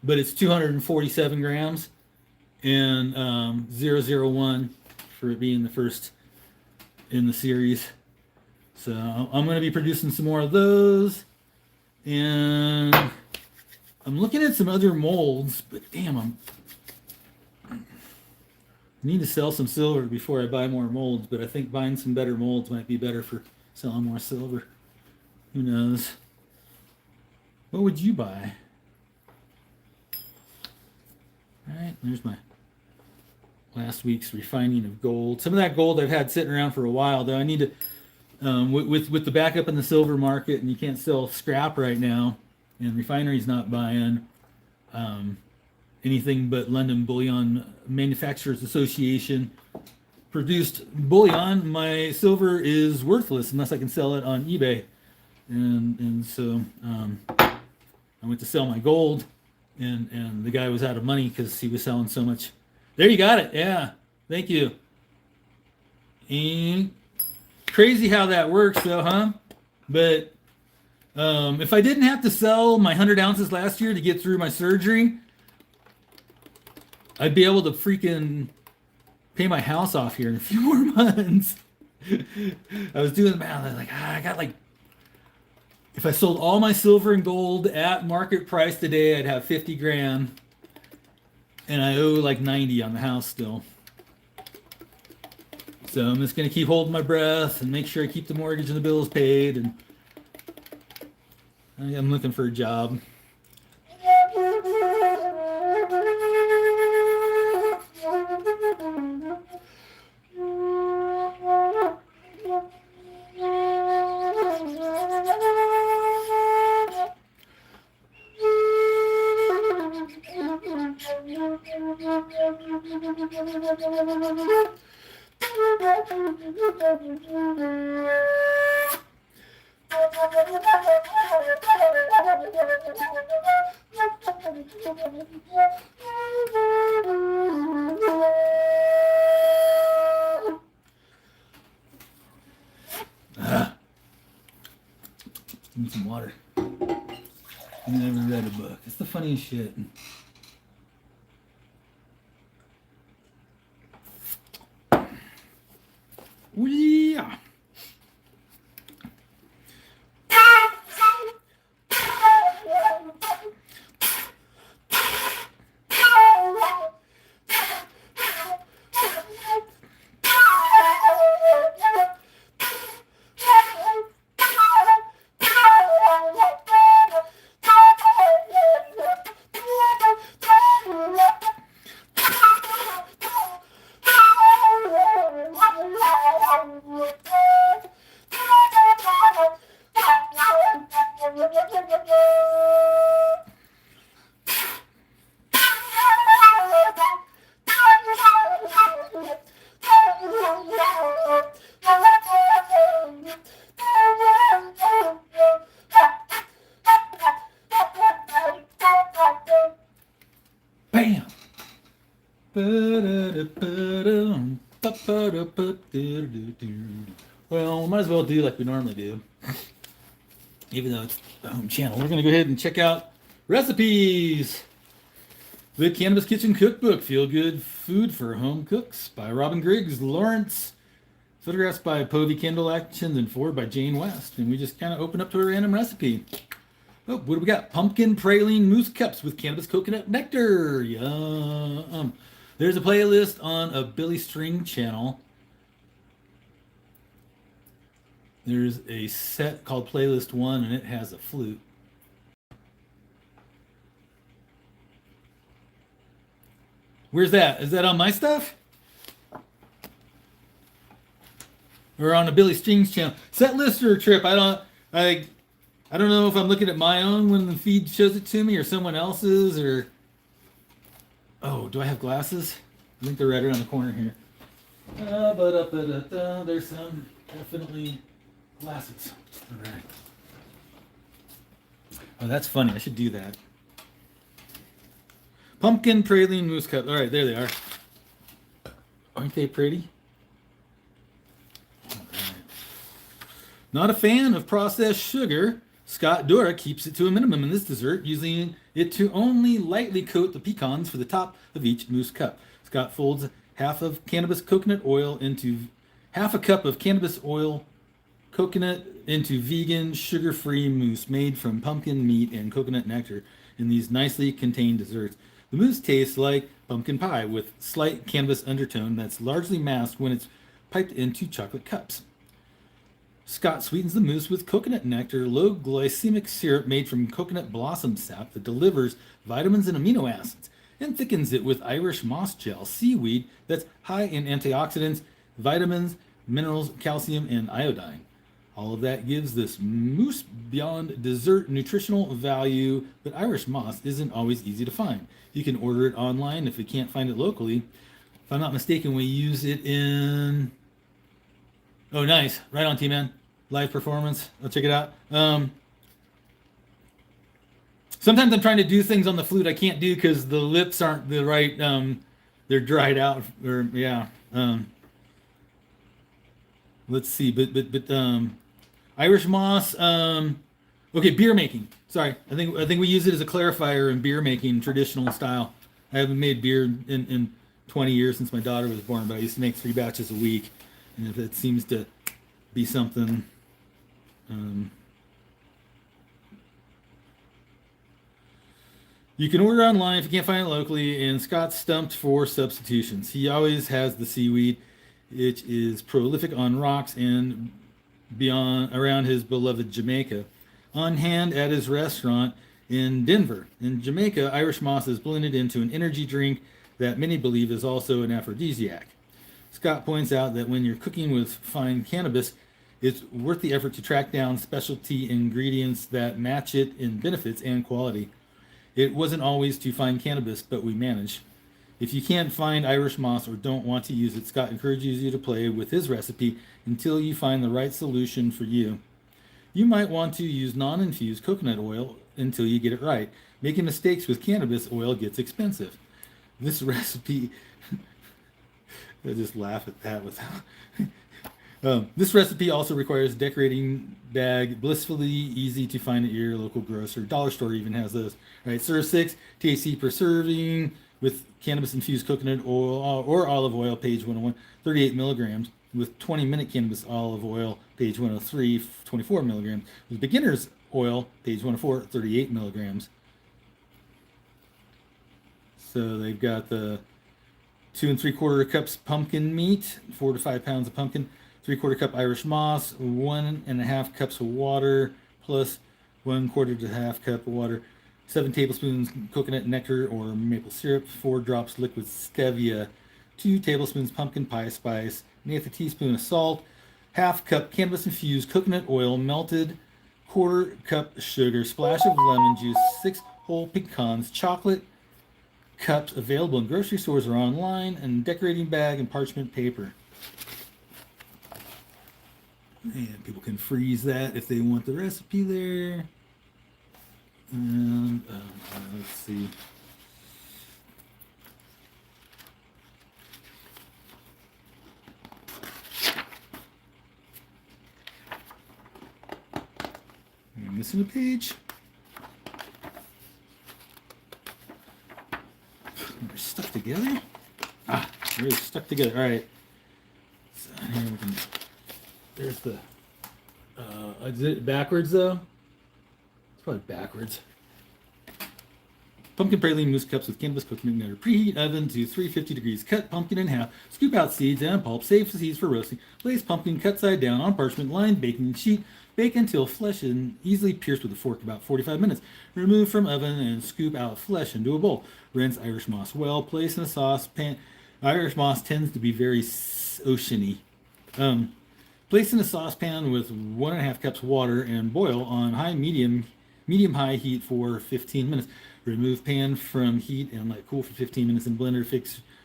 But it's 247 grams. and 001 for it being the first in the series. So I'm going to be producing some more of those. And I'm looking at some other molds, but damn, I need to sell some silver before I buy more molds, but I think buying some better molds might be better for selling more silver. Who knows? What would you buy? All right, there's my last week's refining of gold. Some of that gold I've had sitting around for a while, though. I need to, with the backup in the silver market, and you can't sell scrap right now, and refinery's not buying anything but London Bullion Manufacturers Association produced bullion. My silver is worthless unless I can sell it on eBay, and so I went to sell my gold, and the guy was out of money because he was selling so much. There, you got it. Yeah, thank you. And crazy how that works, though, huh? But if I didn't have to sell my 100 ounces last year to get through my surgery, I'd be able to freaking pay my house off here in a few more months. I was doing the math. I was like, I got like, if I sold all my silver and gold at market price today, I'd have 50 grand. And I owe like 90 on the house still. So I'm just going to keep holding my breath and make sure I keep the mortgage and the bills paid. And I'm looking for a job. Need some water. I never read a book. It's the funniest shit. Yeah. Bam! Well, we might as well do like we normally do. Even though it's the home channel. We're going to go ahead and check out recipes. The Cannabis Kitchen Cookbook, Feel Good Food for Home Cooks by Robin Griggs Lawrence. Photographs by Povey Kendall Atkins and forward by Jane West. And we just kind of open up to a random recipe. Oh, what do we got? Pumpkin praline mousse cups with cannabis coconut nectar. Yum. There's a playlist on a Billy String channel. There's a set called Playlist 1, and it has a flute. Where's that? Is that on my stuff? Or on a Billy Strings channel? Set list or trip? I don't know if I'm looking at my own when the feed shows it to me or someone else's or... Oh, do I have glasses? I think they're right around the corner here. There's some definitely glasses. All right. Oh, that's funny. I should do that. Pumpkin praline mousse cup. All right, there they are. Aren't they pretty? All right. Not a fan of processed sugar. Scott Dura keeps it to a minimum in this dessert, using it to only lightly coat the pecans for the top of each mousse cup. Scott folds half a cup of cannabis oil coconut into vegan, sugar-free mousse made from pumpkin meat and coconut nectar in these nicely contained desserts. The mousse tastes like pumpkin pie with slight cannabis undertone that's largely masked when it's piped into chocolate cups. Scott sweetens the mousse with coconut nectar, low glycemic syrup made from coconut blossom sap that delivers vitamins and amino acids, and thickens it with Irish moss gel, seaweed that's high in antioxidants, vitamins, minerals, calcium, and iodine. All of that gives this mousse beyond dessert nutritional value, but Irish moss isn't always easy to find. You can order it online if you can't find it locally. If I'm not mistaken, we use it in... Oh, nice. Right on, T-Man. Live performance. I'll check it out. Sometimes I'm trying to do things on the flute I can't do because the lips aren't the right... they're dried out. Or, yeah. Let's see. But Irish moss... okay, beer making. Sorry. I think we use it as a clarifier in beer making, traditional style. I haven't made beer in 20 years since my daughter was born, but I used to make 3 batches a week. And if it seems to be something... you can order online if you can't find it locally, and Scott's stumped for substitutions. He always has the seaweed, which is prolific on rocks and beyond around his beloved Jamaica, on hand at his restaurant in Denver. In Jamaica, Irish moss is blended into an energy drink that many believe is also an aphrodisiac. Scott points out that when you're cooking with fine cannabis, it's worth the effort to track down specialty ingredients that match it in benefits and quality. It wasn't always to find cannabis, but we managed. If you can't find Irish moss or don't want to use it, Scott encourages you to play with his recipe until you find the right solution for you. You might want to use non-infused coconut oil until you get it right. Making mistakes with cannabis oil gets expensive. This recipe... I just laugh at that without... this recipe also requires a decorating bag, blissfully easy to find at your local grocer. Dollar store even has those. All right, serve 6, THC per serving with cannabis-infused coconut oil or olive oil, page 101, 38 milligrams. With 20-minute cannabis olive oil, page 103, 24 milligrams. With beginner's oil, page 104, 38 milligrams. So they've got the 2 3/4 cups pumpkin meat, 4 to 5 pounds of pumpkin, 3/4 cup Irish moss, 1 1/2 cups of water, plus 1/4 to 1/2 cup of water, 7 tablespoons coconut nectar or maple syrup, 4 drops liquid stevia, 2 tablespoons pumpkin pie spice, 1/8 teaspoon of salt, 1/2 cup cannabis-infused coconut oil, melted, 1/4 cup sugar, splash of lemon juice, 6 whole pecans, chocolate cups available in grocery stores or online, and decorating bag and parchment paper. And people can freeze that if they want the recipe there. And let's see. I'm missing a page. They're stuck together. They're stuck together. All right. So here we can. There's the. Is it backwards though? It's probably backwards. Pumpkin praline mousse cups with cannabis coconut nectar. Preheat oven to 350 degrees. Cut pumpkin in half. Scoop out seeds and pulp. Save the seeds for roasting. Place pumpkin cut side down on parchment lined baking sheet. Bake until flesh and easily pierced with a fork about 45 minutes. Remove from oven and scoop out flesh into a bowl. Rinse Irish moss well. Place in a saucepan. Irish moss tends to be very oceany. Place in a saucepan with 1 1/2 cups of water and boil on medium-high heat for 15 minutes. Remove pan from heat and let cool for 15 minutes in blender,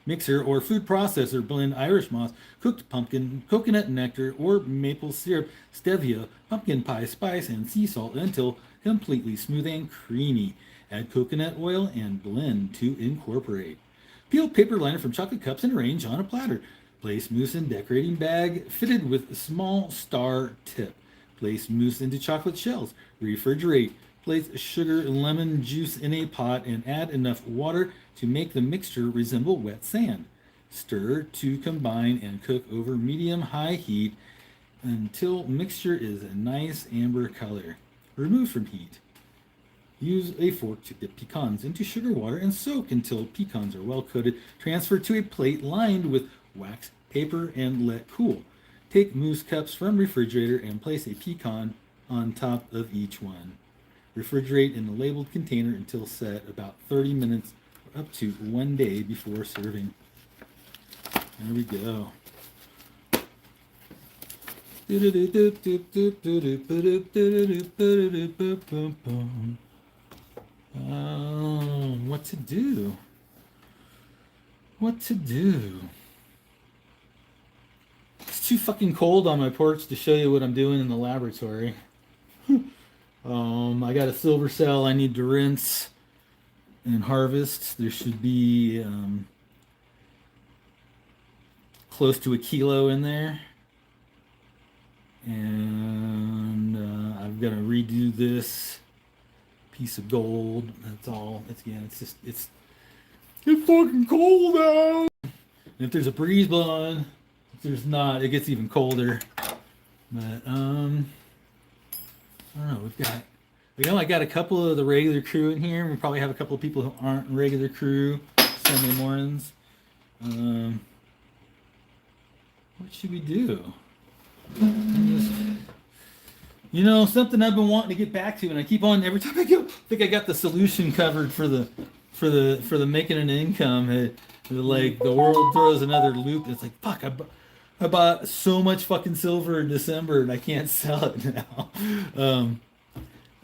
mixer, or food processor. Blend Irish moss, cooked pumpkin, coconut nectar, or maple syrup, stevia, pumpkin pie spice, and sea salt until completely smooth and creamy. Add coconut oil and blend to incorporate. Peel paper liner from chocolate cups and arrange on a platter. Place mousse in decorating bag fitted with a small star tip. Place mousse into chocolate shells. Refrigerate. Place sugar and lemon juice in a pot and add enough water to make the mixture resemble wet sand. Stir to combine and cook over medium-high heat until mixture is a nice amber color. Remove from heat. Use a fork to dip pecans into sugar water and soak until pecans are well coated. Transfer to a plate lined with wax paper and let cool. Take mousse cups from refrigerator and place a pecan on top of each one. Refrigerate in the labeled container until set, about 30 minutes or up to 1 day before serving. There we go. What to do? What to do? It's too fucking cold on my porch to show you what I'm doing in the laboratory. I got a silver cell I need to rinse and harvest. There should be close to 1 kilo in there. And I've got to redo this piece of gold. That's all. It's fucking cold out. And if there's a breeze blowing, if there's not, it gets even colder. But I don't know. I got a couple of the regular crew in here. We probably have a couple of people who aren't regular crew Sunday mornings. What should we do? Something I've been wanting to get back to, and I keep on every time I go. I think I got the solution covered for the making an income. Like the world throws another loop. It's like fuck. I bought so much fucking silver in December, and I can't sell it now. And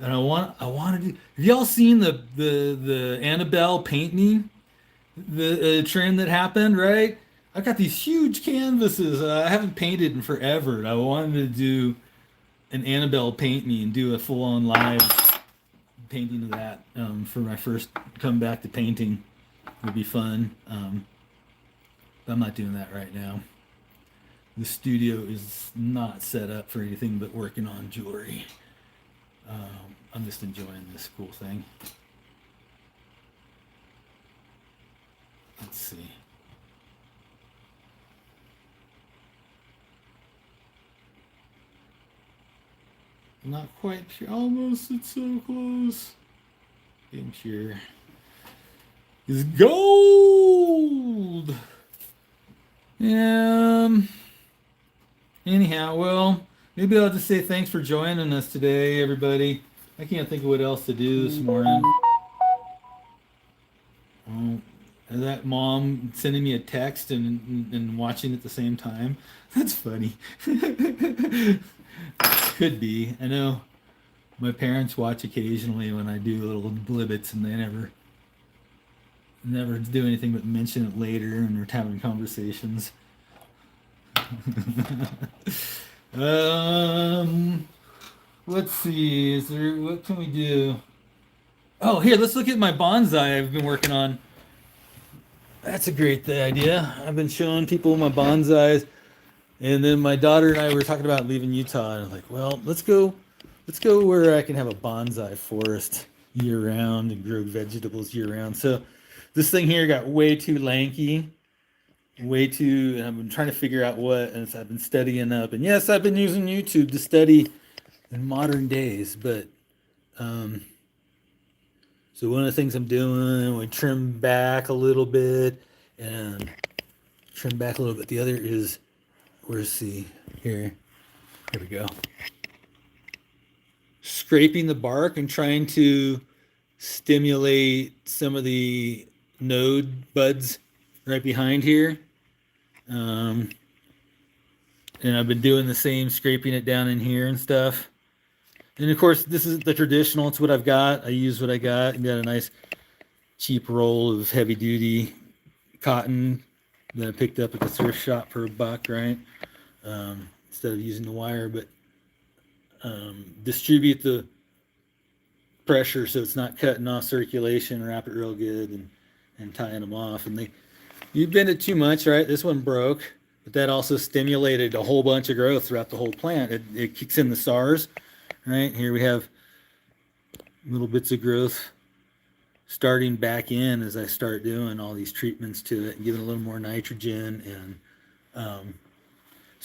I want to do. Have y'all seen the Annabelle paint me? The trend that happened, right? I've got these huge canvases I haven't painted in forever. And I wanted to do an Annabelle paint me and do a full-on live painting of that for my first come back to painting. It would be fun. But I'm not doing that right now. The studio is not set up for anything but working on jewelry. I'm just enjoying this cool thing. Let's see. Not quite sure. Almost. It's so close. Getting sure. Is gold. Anyhow, well, maybe I'll just say thanks for joining us today, everybody. I can't think of what else to do this morning. That mom sending me a text and watching at the same time. That's funny. Could be. I know my parents watch occasionally when I do little blibbits, and they never do anything but mention it later when we're having conversations. Let's see. What can we do? Oh, here, let's look at my bonsai I've been working on. That's a great idea. I've been showing people my bonsais, and then my daughter and I were talking about leaving Utah, and I was like, well, let's go where I can have a bonsai forest year round and grow vegetables year round. So this thing here got way too lanky, and I've been trying to figure out what, and I've been studying up. And yes, I've been using YouTube to study in modern days, but so one of the things I'm doing, we trim back a little bit and trim back a little bit. The other is, where's the, here we go. Scraping the bark and trying to stimulate some of the node buds right behind here. And I've been doing the same, scraping it down in here and stuff. And of course, this is the traditional. It's what I've got. I use what I got. I got a nice cheap roll of heavy duty cotton that I picked up at the thrift shop for $1, right? Instead of using the wire, but distribute the pressure so it's not cutting off circulation. Wrap it real good and tying them off. And you bend it too much, right? This one broke, but that also stimulated a whole bunch of growth throughout the whole plant. It kicks in the stars. Right here we have little bits of growth starting back in as I start doing all these treatments to it and giving a little more nitrogen. And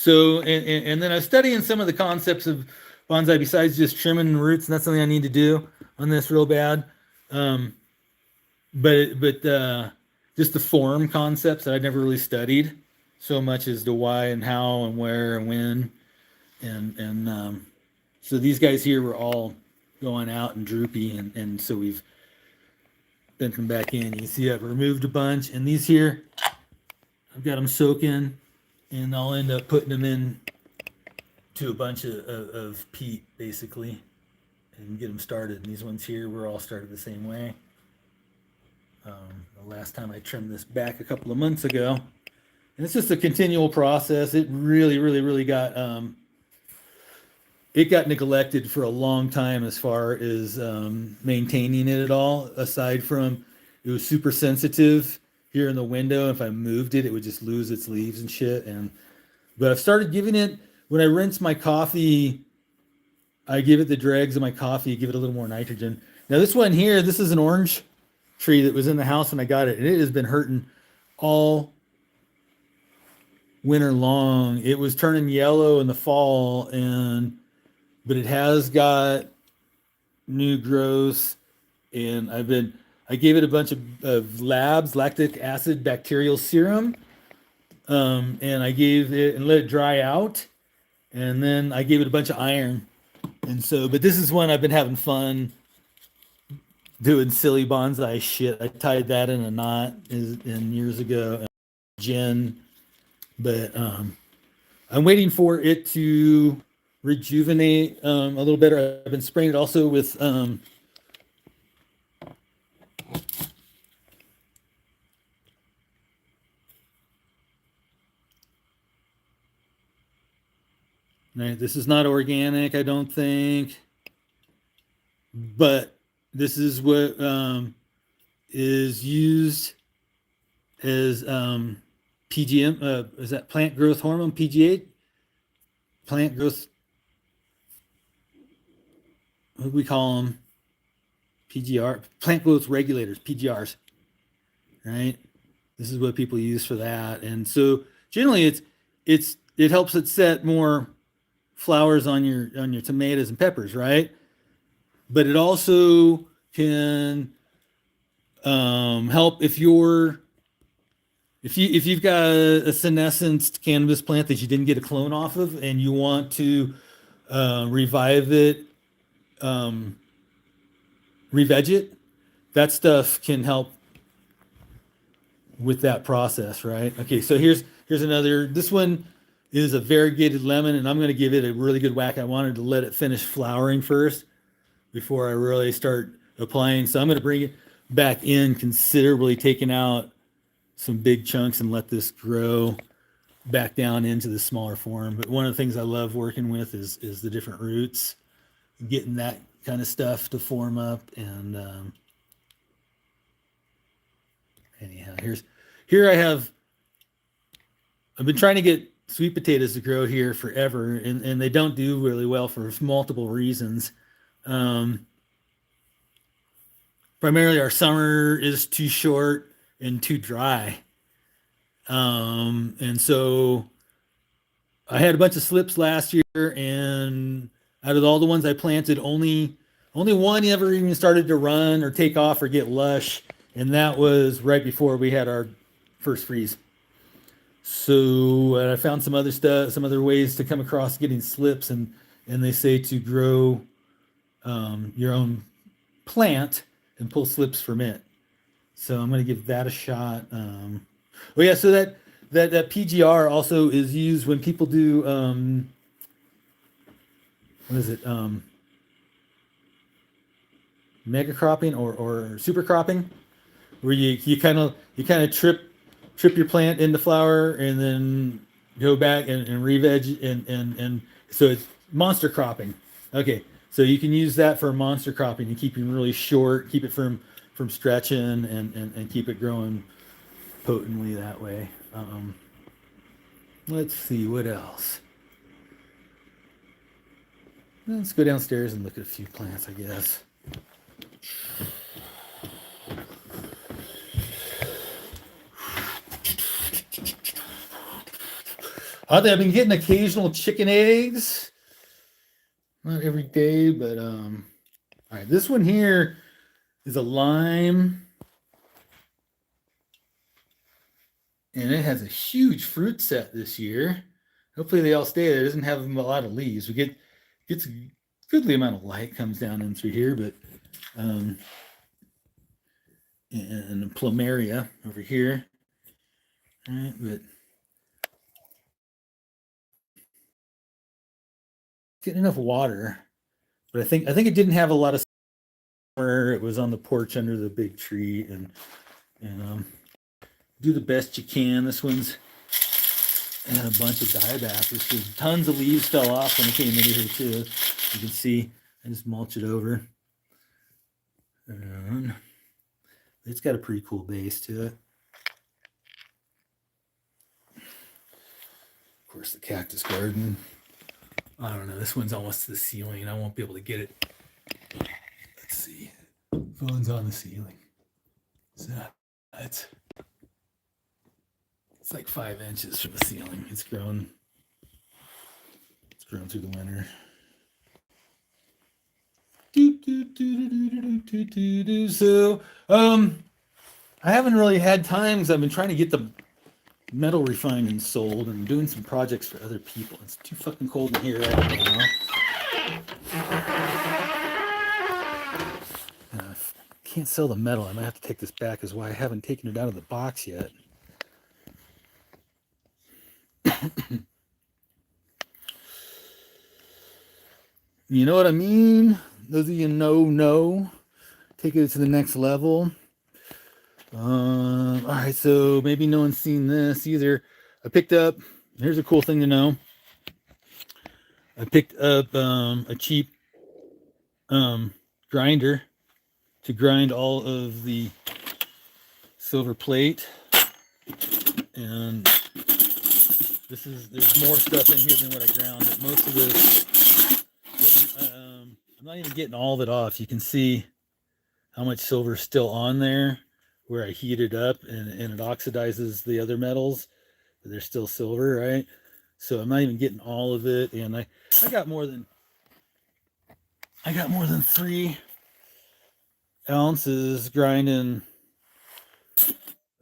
and then I was studying some of the concepts of bonsai besides just trimming the roots, and that's something I need to do on this real bad. But just the form concepts that I'd never really studied so much as to why and how and where and when. And so these guys here were all going out and droopy, and so we've bent them back in. You can see I've removed a bunch, and these here, I've got them soaking, and I'll end up putting them in to a bunch of peat, basically, and get them started. And these ones here were all started the same way. The last time I trimmed this back a couple of months ago, and it's just a continual process. It really got it got neglected for a long time as far as maintaining it at all. Aside from it was super sensitive here in the window. If I moved it, it would just lose its leaves and shit. But I've started giving it, when I rinse my coffee, I give it the dregs of my coffee, give it a little more nitrogen. Now this one here, this is an orange tree that was in the house when I got it, and it has been hurting all winter long. It was turning yellow in the fall, but it has got new growth, and I gave it a bunch of Labs lactic acid bacterial serum, and I gave it and let it dry out, and then I gave it a bunch of iron. And so, but this is one I've been having fun doing silly bonsai shit. I tied that in a knot years ago, gin, but I'm waiting for it to rejuvenate a little better. I've been spraying it also with this is not organic, I don't think, but this is what is used as PGM. Is that plant growth hormone, PGA? Plant growth, what do we call them? PGR, plant growth regulators, PGRs, right? This is what people use for that. And so generally it helps it set more flowers on your tomatoes and peppers, right? But it also can help if you've got a senescent cannabis plant that you didn't get a clone off of, and you want to revive it, re-veg it. That stuff can help with that process, right? Okay, so here's another. This one is a variegated lemon, and I'm going to give it a really good whack. I wanted to let it finish flowering first before I really start applying. So I'm going to bring it back in considerably, taking out some big chunks and let this grow back down into the smaller form. But one of the things I love working with is the different roots, getting that kind of stuff to form up. And anyhow, I've been trying to get sweet potatoes to grow here forever, and they don't do really well for multiple reasons. Primarily our summer is too short and too dry. And so I had a bunch of slips last year, and out of all the ones I planted, only one ever even started to run or take off or get lush, and that was right before we had our first freeze. So I found some other stuff, some other ways to come across getting slips, and they say to grow your own plant and pull slips from it. So I'm going to give that a shot. Oh yeah, so that PGR also is used when people do what is it? Mega cropping or super cropping, where you kind of trip your plant into flower and then go back and re-veg and so it's monster cropping. Okay, so you can use that for monster cropping and keep it really short, keep it from stretching and keep it growing potently that way. Let's see what else. Let's go downstairs and look at a few plants, I guess. I've been getting occasional chicken eggs. Not every day, but all right. This one here is a lime, and it has a huge fruit set this year. Hopefully they all stay there. It doesn't have a lot of leaves. We gets a goodly amount of light comes down in through here, but and plumeria over here. All right, but getting enough water. But I think it didn't have a lot of summer. It was on the porch under the big tree, and do the best you can. This one's had a bunch of diabasses. Tons of leaves fell off when I came into here too. You can see I just mulch it over. And it's got a pretty cool base to it. Of course, the cactus garden. I don't know. This one's almost to the ceiling. I won't be able to get it. Let's see. Phone's on the ceiling. So it's like 5 inches from the ceiling. It's grown. It's grown through the winter. So, I haven't really had times. I've been trying to get the metal refined and sold, and doing some projects for other people. It's too fucking cold in here right now. And I can't sell the metal. I might have to take this back, is why I haven't taken it out of the box yet. You know what I mean? Those of you know, take it to the next level. All right, so maybe no one's seen this either. I picked up, here's a cool thing to know. I picked up a cheap grinder to grind all of the silver plate. And there's more stuff in here than what I ground, but most of this, I'm not even getting all of it off. You can see how much silver is still on there where I heat it up, and it oxidizes the other metals, but they're still silver, right? So I'm not even getting all of it, and I got more than 3 ounces grinding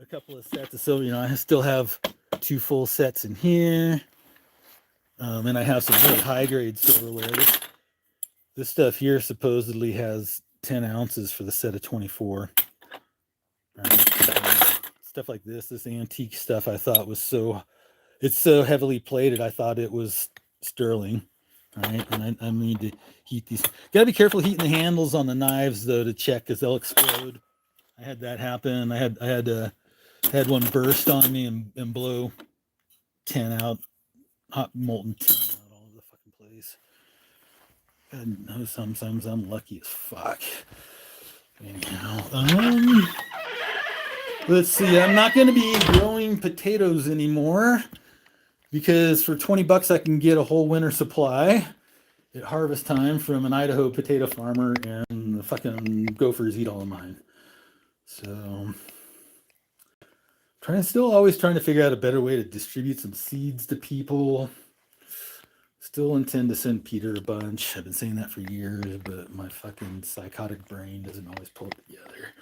a couple of sets of silver. You know, I still have 2 full sets in here, and I have some really high grade silverware. This stuff here supposedly has 10 ounces for the set of 24. Right? Stuff like this antique stuff, I thought it's so heavily plated. I thought it was sterling. Right, and I need to heat these. Gotta be careful heating the handles on the knives though, to check, because they'll explode. I had that happen. I had one burst on me and blow 10 out, hot molten 10 out all over the fucking place. God knows sometimes I'm lucky as fuck. Anyhow, let's see. I'm not going to be growing potatoes anymore, because for 20 bucks I can get a whole winter supply at harvest time from an Idaho potato farmer, and the fucking gophers eat all of mine. So always trying to figure out a better way to distribute some seeds to people. Still intend to send Peter a bunch. I've been saying that for years, but my fucking psychotic brain doesn't always pull it together.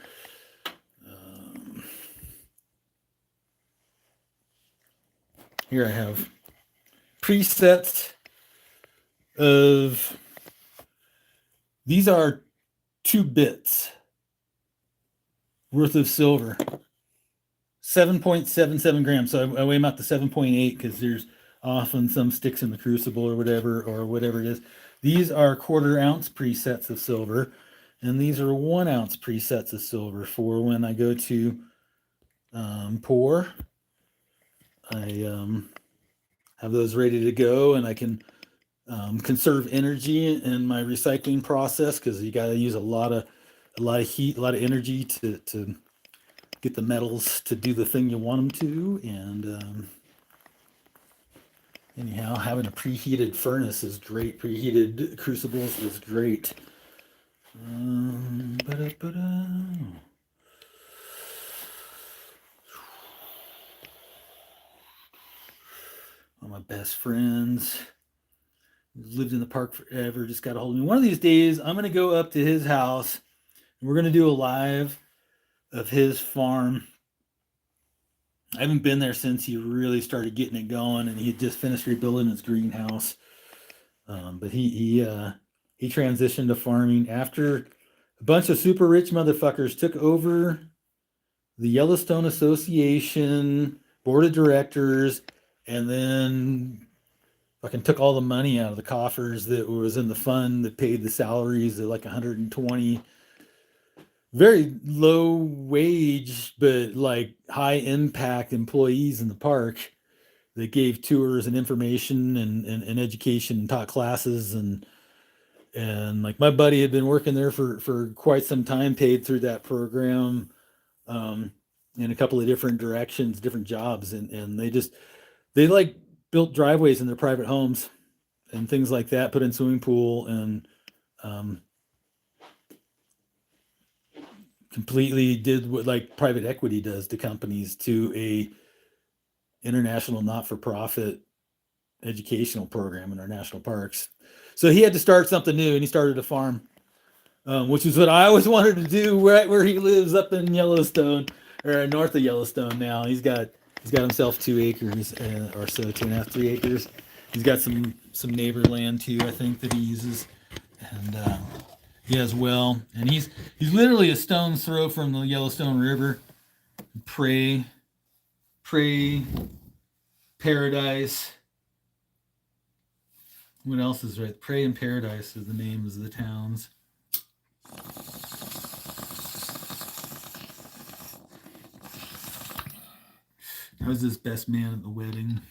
Here I have presets of, these are 2 bits worth of silver, 7.77 grams. So I weigh them out to 7.8, because there's often some sticks in the crucible or whatever it is. These are 1/4 ounce presets of silver, and these are 1 ounce presets of silver for when I go to pour. I have those ready to go, and I can conserve energy in my recycling process, because you got to use a lot of heat, a lot of energy to get the metals to do the thing you want them to. And anyhow, having a preheated furnace is great. Preheated crucibles is great. One of my best friends. Lived in the park forever. Just got a hold of me. One of these days, I'm going to go up to his house. And we're going to do a live of his farm. I haven't been there since he really started getting it going, and he had just finished rebuilding his greenhouse. But he transitioned to farming after a bunch of super rich motherfuckers took over the Yellowstone Association board of directors, and then fucking took all the money out of the coffers that was in the fund that paid the salaries of like 120 very low wage but like high impact employees in the park that gave tours and information and education and taught classes, and like my buddy had been working there for quite some time, paid through that program, in a couple of different directions, different jobs, and they like built driveways in their private homes and things like that, put in swimming pool, and completely did what like private equity does to companies, to a international not-for-profit educational program in our national parks. So he had to start something new, and he started a farm, which is what I always wanted to do, right where he lives up in Yellowstone, or north of Yellowstone. Now he's got himself 2 acres or so, 2.5, 3 acres. He's got some neighbor land too, I think, that he uses, and he has well. And he's literally a stone's throw from the Yellowstone River. Prairie Paradise. What else is right? Prairie and Paradise is the names of the towns. I was his best man at the wedding.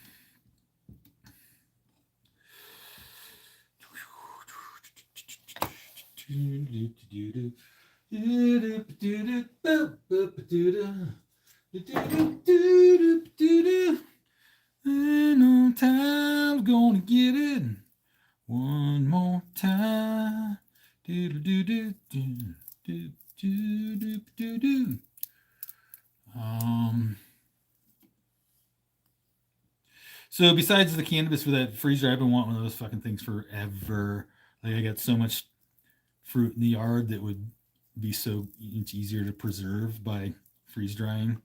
Ain't no time's gonna get it one more time. So besides the cannabis for that freeze dryer, I've been wanting one of those fucking things forever. Like, I got so much fruit in the yard that would be so much easier to preserve by freeze drying.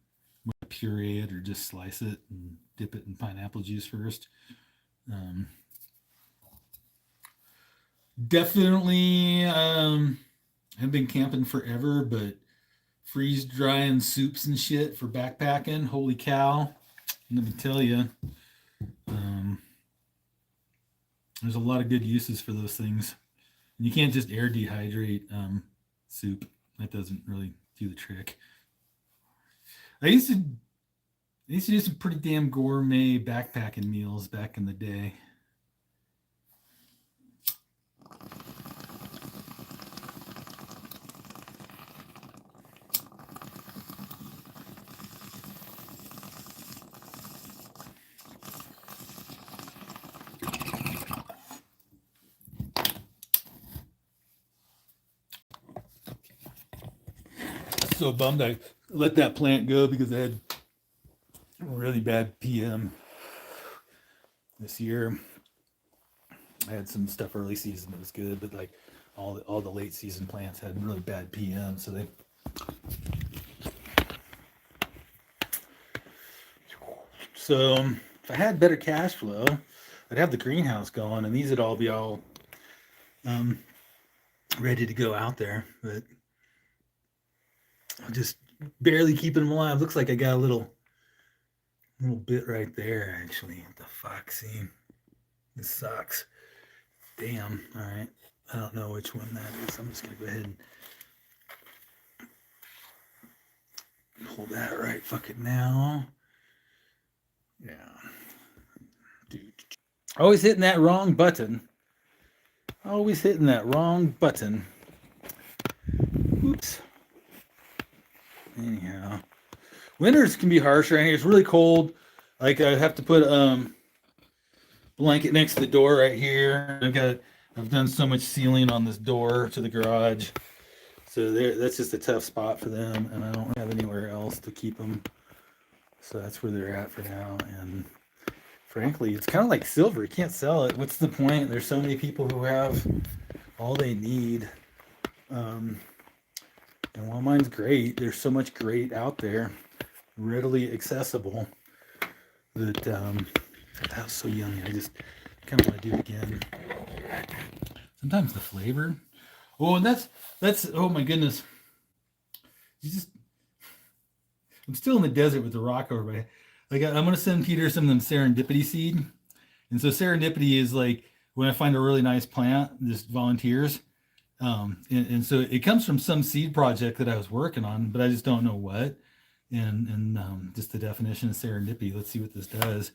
Puree it or just slice it and dip it in pineapple juice first. Definitely I've been camping forever, but freeze drying soups and shit for backpacking, holy cow. Let me tell you, there's a lot of good uses for those things. And you can't just air dehydrate soup. That doesn't really do the trick. I used to do some pretty damn gourmet backpacking meals back in the day. So bummed I let that plant go because I had really bad PM this year. I had some stuff early season that was good, but like all the late season plants had really bad PM, so they. So if I had better cash flow, I'd have the greenhouse going, and these would all be ready to go out there, but I'm just barely keeping them alive. Looks like I got a little bit right there, actually. What the fuck? See, this sucks. Damn. All right. I don't know which one that is. I'm just gonna go ahead and pull that right fucking now. Yeah. Dude. Always hitting that wrong button. Always hitting that wrong button. Oops. Anyhow, winters can be harsh right here. It's really cold. Like, I have to put blanket next to the door right here. I've done so much sealing on this door to the garage, so that's just a tough spot for them, and I don't have anywhere else to keep them. So that's where they're at for now. And frankly, it's kind of like silver. You can't sell it. What's the point? There's so many people who have all they need. Um, and while mine's great, there's so much great out there, readily accessible, that that was so yummy. I just kind of want to do it again. Sometimes the flavor. Oh, and that's oh my goodness. You just I'm still in the desert with the rock over my. Like I'm gonna send Peter some of them serendipity seed, and so serendipity is like when I find a really nice plant, just volunteers, and so it comes from some seed project that I was working on, but I just don't know what, and just the definition of serendipity. Let's see what this does,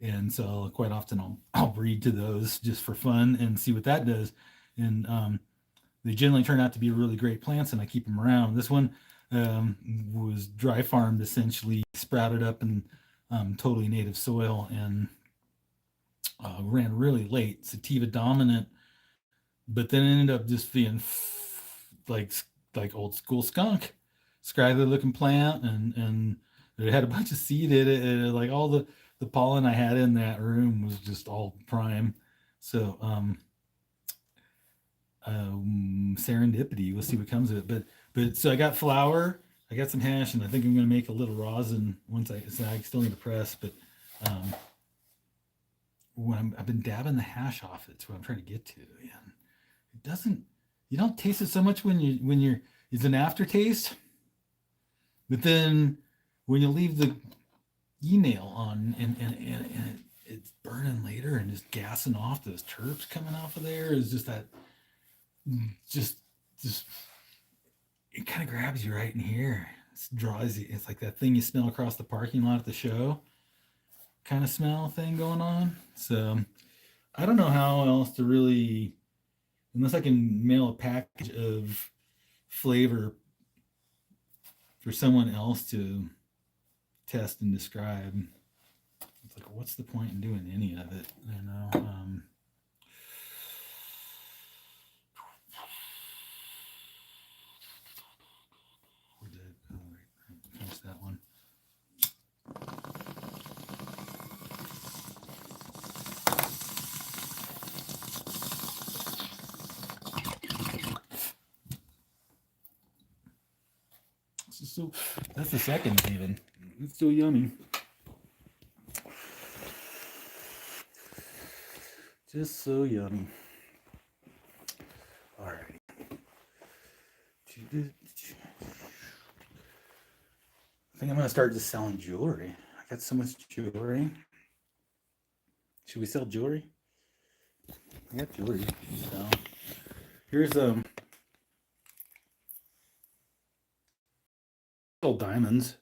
and so quite often I'll breed to those just for fun and see what that does, and they generally turn out to be really great plants, and I keep them around. This one was dry farmed, essentially sprouted up in totally native soil, and ran really late, sativa dominant, but then ended up just being like old school skunk, scraggly looking plant, and it had a bunch of seed in it, and like all the pollen I had in that room was just all prime. So serendipity. We'll see what comes of it. But so I got flour, I got some hash, and I think I'm gonna make a little rosin once I still need to press, but when I've been dabbing the hash off, it's what I'm trying to get to. And it doesn't you don't taste it so much when you're it's an aftertaste, but then when you leave the e-nail on and it's burning later and just gassing off those terps coming off of there is just that just it kind of grabs you right in here. It draws you. It's like that thing you smell across the parking lot at the show kind of smell thing going on. So I don't know how else to really, unless I can mail a package of flavor for someone else to test and describe. It's like, what's the point in doing any of it? You know. Where did oh, right, finish that one. So that's the second even. It's still yummy. Just so yummy. Alrighty. I think I'm gonna start just selling jewelry. I got so much jewelry. Should we sell jewelry? I got jewelry. So here's old diamonds.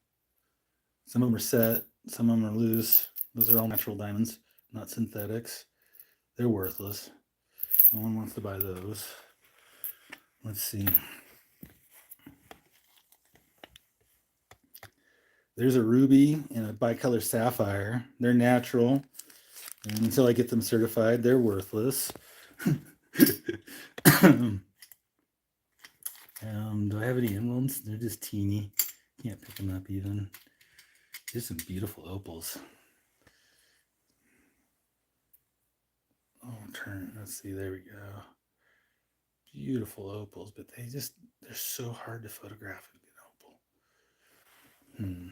Some of them are set, some of them are loose. Those are all natural diamonds, not synthetics. They're worthless. No one wants to buy those. Let's see. There's a ruby and a bicolor sapphire. They're natural. And until I get them certified, they're worthless. Do I have any emeralds? They're just teeny. Can't pick them up even. There's some beautiful opals. Oh, let's see, there we go. Beautiful opals, but they're so hard to photograph a good opal.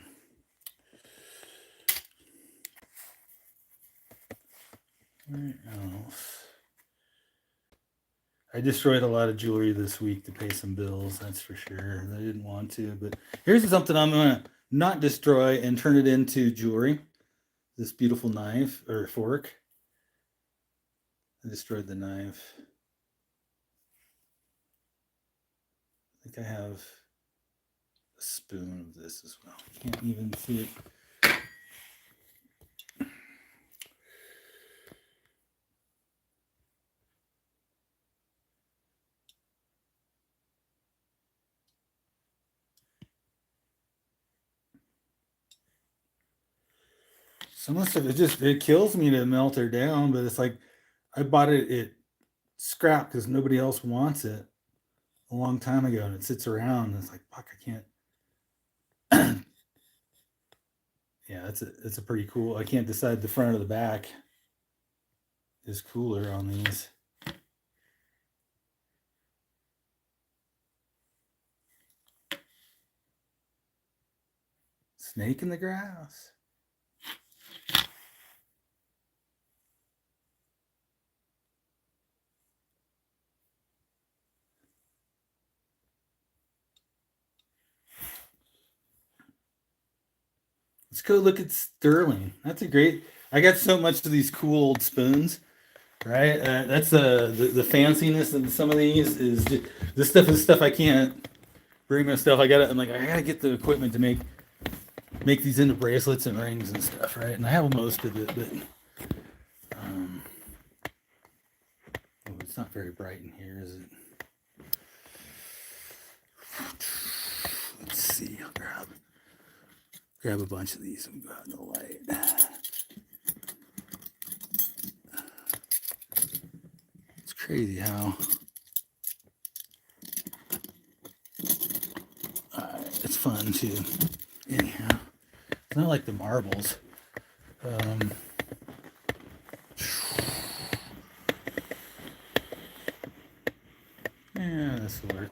Where else? I destroyed a lot of jewelry this week to pay some bills, that's for sure. I didn't want to, but here's something I'm gonna not destroy and turn it into jewelry. This beautiful knife or fork. I destroyed the knife. I think I have a spoon of this as well. Can't even see it. Some of the stuff, it kills me to melt her down, but it's like I bought it scrapped because nobody else wants it a long time ago, and it sits around. And it's like, fuck, I can't. Yeah, it's a pretty cool. I can't decide the front or the back is cooler on these. Snake in the grass. Let's go look at Sterling. That's a great. I got so much of these cool old spoons, right? That's the fanciness of some of these is just, this stuff is stuff I can't bring my stuff. I'm like I gotta get the equipment to make these into bracelets and rings and stuff, right? And I have most of it, but oh, it's not very bright in here, is it? Let's see. I'll grab a bunch of these and go out in the light. It's crazy how it's fun too. Anyhow, it's not like the marbles. Yeah, this will work.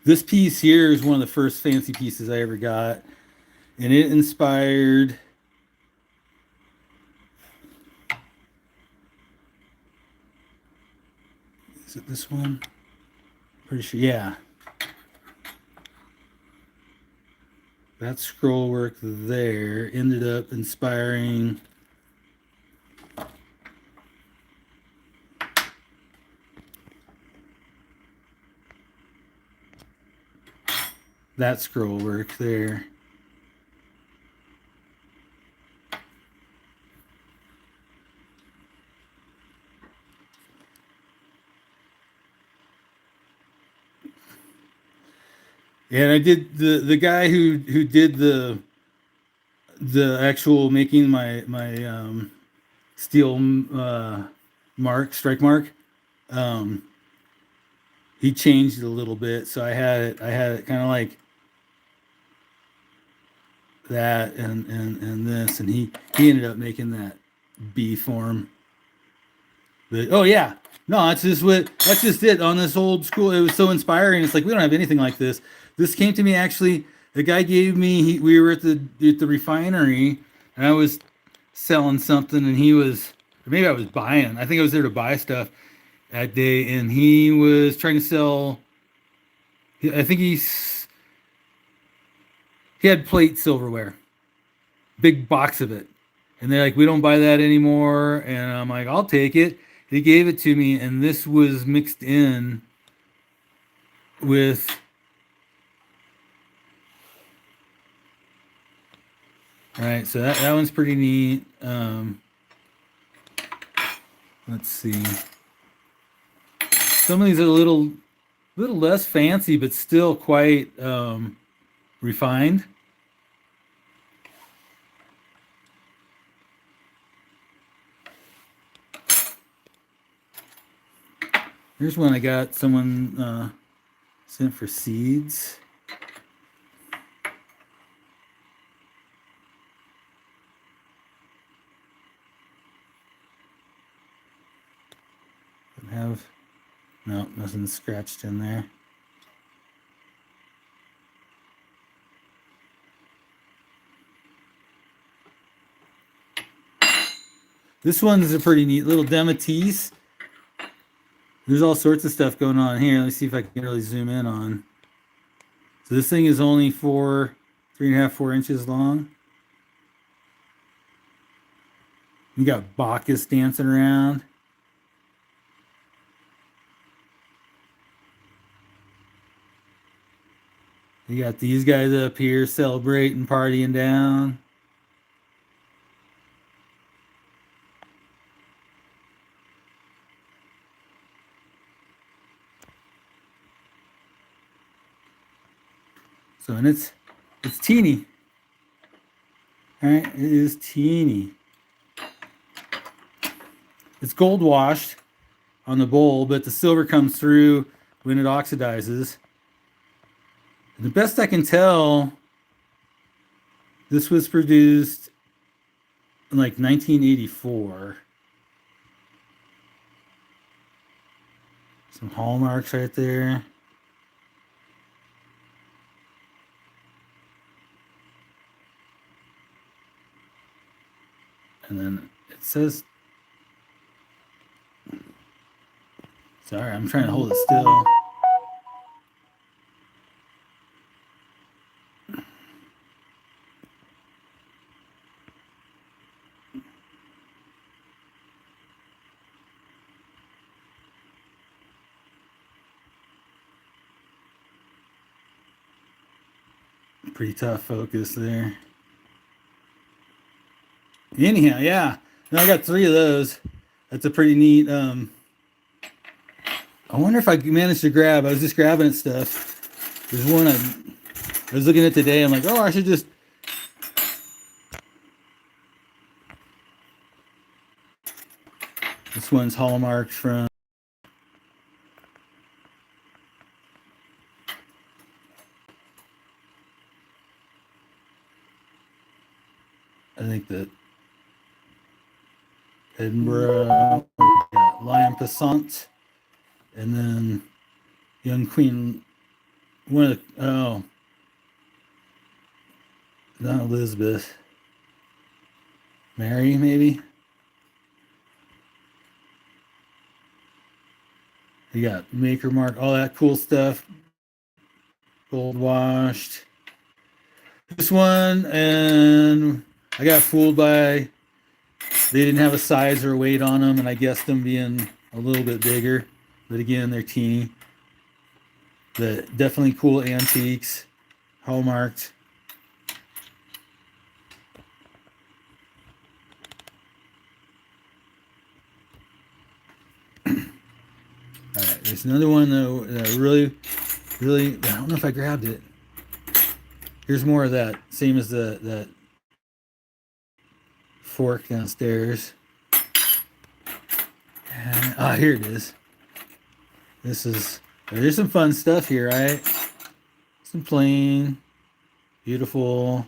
This piece here is one of the first fancy pieces I ever got, and it inspired. Is it this one? Pretty sure, yeah. That scroll work there ended up inspiring that scroll work there. And I did the guy who did the actual making my steel strike mark. He changed it a little bit, so I had it kind of like that and this, and he ended up making that B form. But oh yeah, no, that's just it on this old school. It was so inspiring. It's like we don't have anything like this. This came to me actually. The guy gave me. We were at the refinery, and I was selling something, and he was, or maybe I was buying. I think I was there to buy stuff that day, and he was trying to sell. I think he had plate silverware, big box of it, and they're like, we don't buy that anymore. And I'm like, I'll take it. He gave it to me, and this was mixed in with. All right, so that one's pretty neat. Let's see. Some of these are a little less fancy, but still quite refined. Here's one I got someone sent for seeds. Have no, nothing scratched in there. This one is a pretty neat little Dematisse. There's all sorts of stuff going on here. Let me see if I can really zoom in on. So this thing is only 3.5, 4 inches long. You got Bacchus dancing around. You got these guys up here celebrating, partying down. So, and it's teeny. All right, it is teeny. It's gold washed on the bowl, but the silver comes through when it oxidizes. And the best I can tell, this was produced in like 1984. Some hallmarks right there. And then it says, sorry, I'm trying to hold it still. Pretty tough focus there. Anyhow, yeah. And I got 3 of those. That's a pretty neat. I wonder if I managed to grab. I was just grabbing at stuff. There's one I was looking at today. I'm like, oh, I should just. This one's hallmarked from. I think that Edinburgh, Lion Passant, and then Young Queen. One of the, oh, not Elizabeth. Mary, maybe. You got maker mark, all that cool stuff. Gold washed. This one, and I got fooled by they didn't have a size or a weight on them, and I guessed them being a little bit bigger. But again, they're teeny. But definitely cool antiques, hallmarked. All right, there's another one that I really, I don't know if I grabbed it. Here's more of that, same as that fork downstairs. And, here it is. There's some fun stuff here, right? Some plain, beautiful,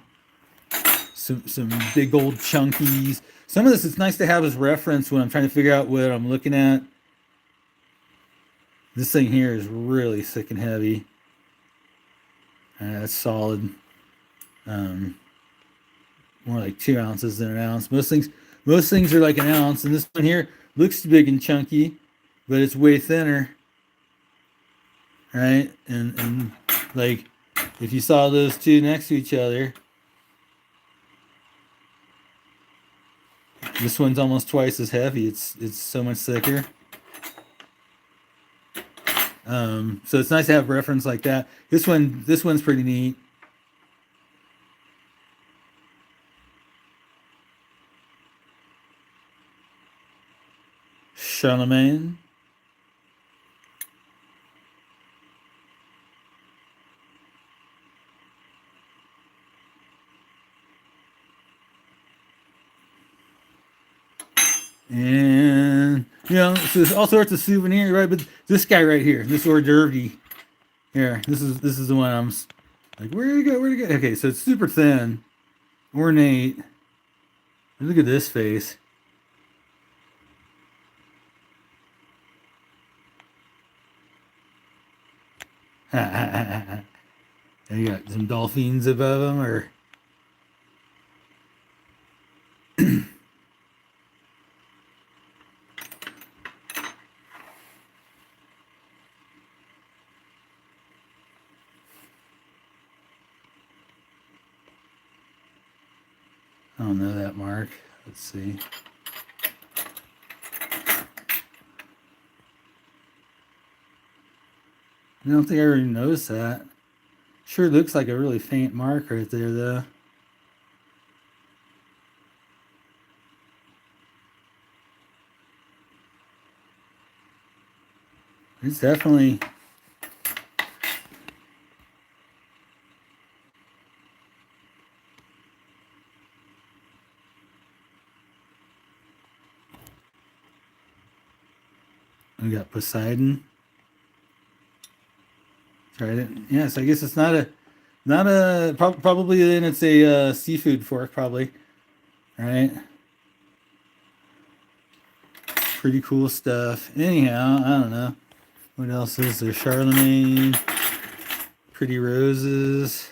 some big old chunkies. Some of this, it's nice to have as reference when I'm trying to figure out what I'm looking at. This thing here is really thick and heavy. That's solid. More like 2 ounces than an ounce. Most things are like an ounce, and this one here looks big and chunky, but it's way thinner. Right? And like if you saw those two next to each other, this one's almost twice as heavy. It's so much thicker. So it's nice to have reference like that. This one's pretty neat. Charlemagne. And so there's all sorts of souvenirs, right? But this guy right here, this hors d'oeuvre here, this is the one I'm like, where'd it go? Okay, so it's super thin, ornate. Look at this face. And you got some dolphins above them, or I don't know that mark. Let's see. I don't think I already noticed that. Sure looks like a really faint mark right there, though. It's definitely... We got Poseidon. Tried it. Yes, I guess it's not a probably then it's a seafood fork probably. Right. Pretty cool stuff. Anyhow, I don't know. What else is there? Charlemagne. Pretty Roses.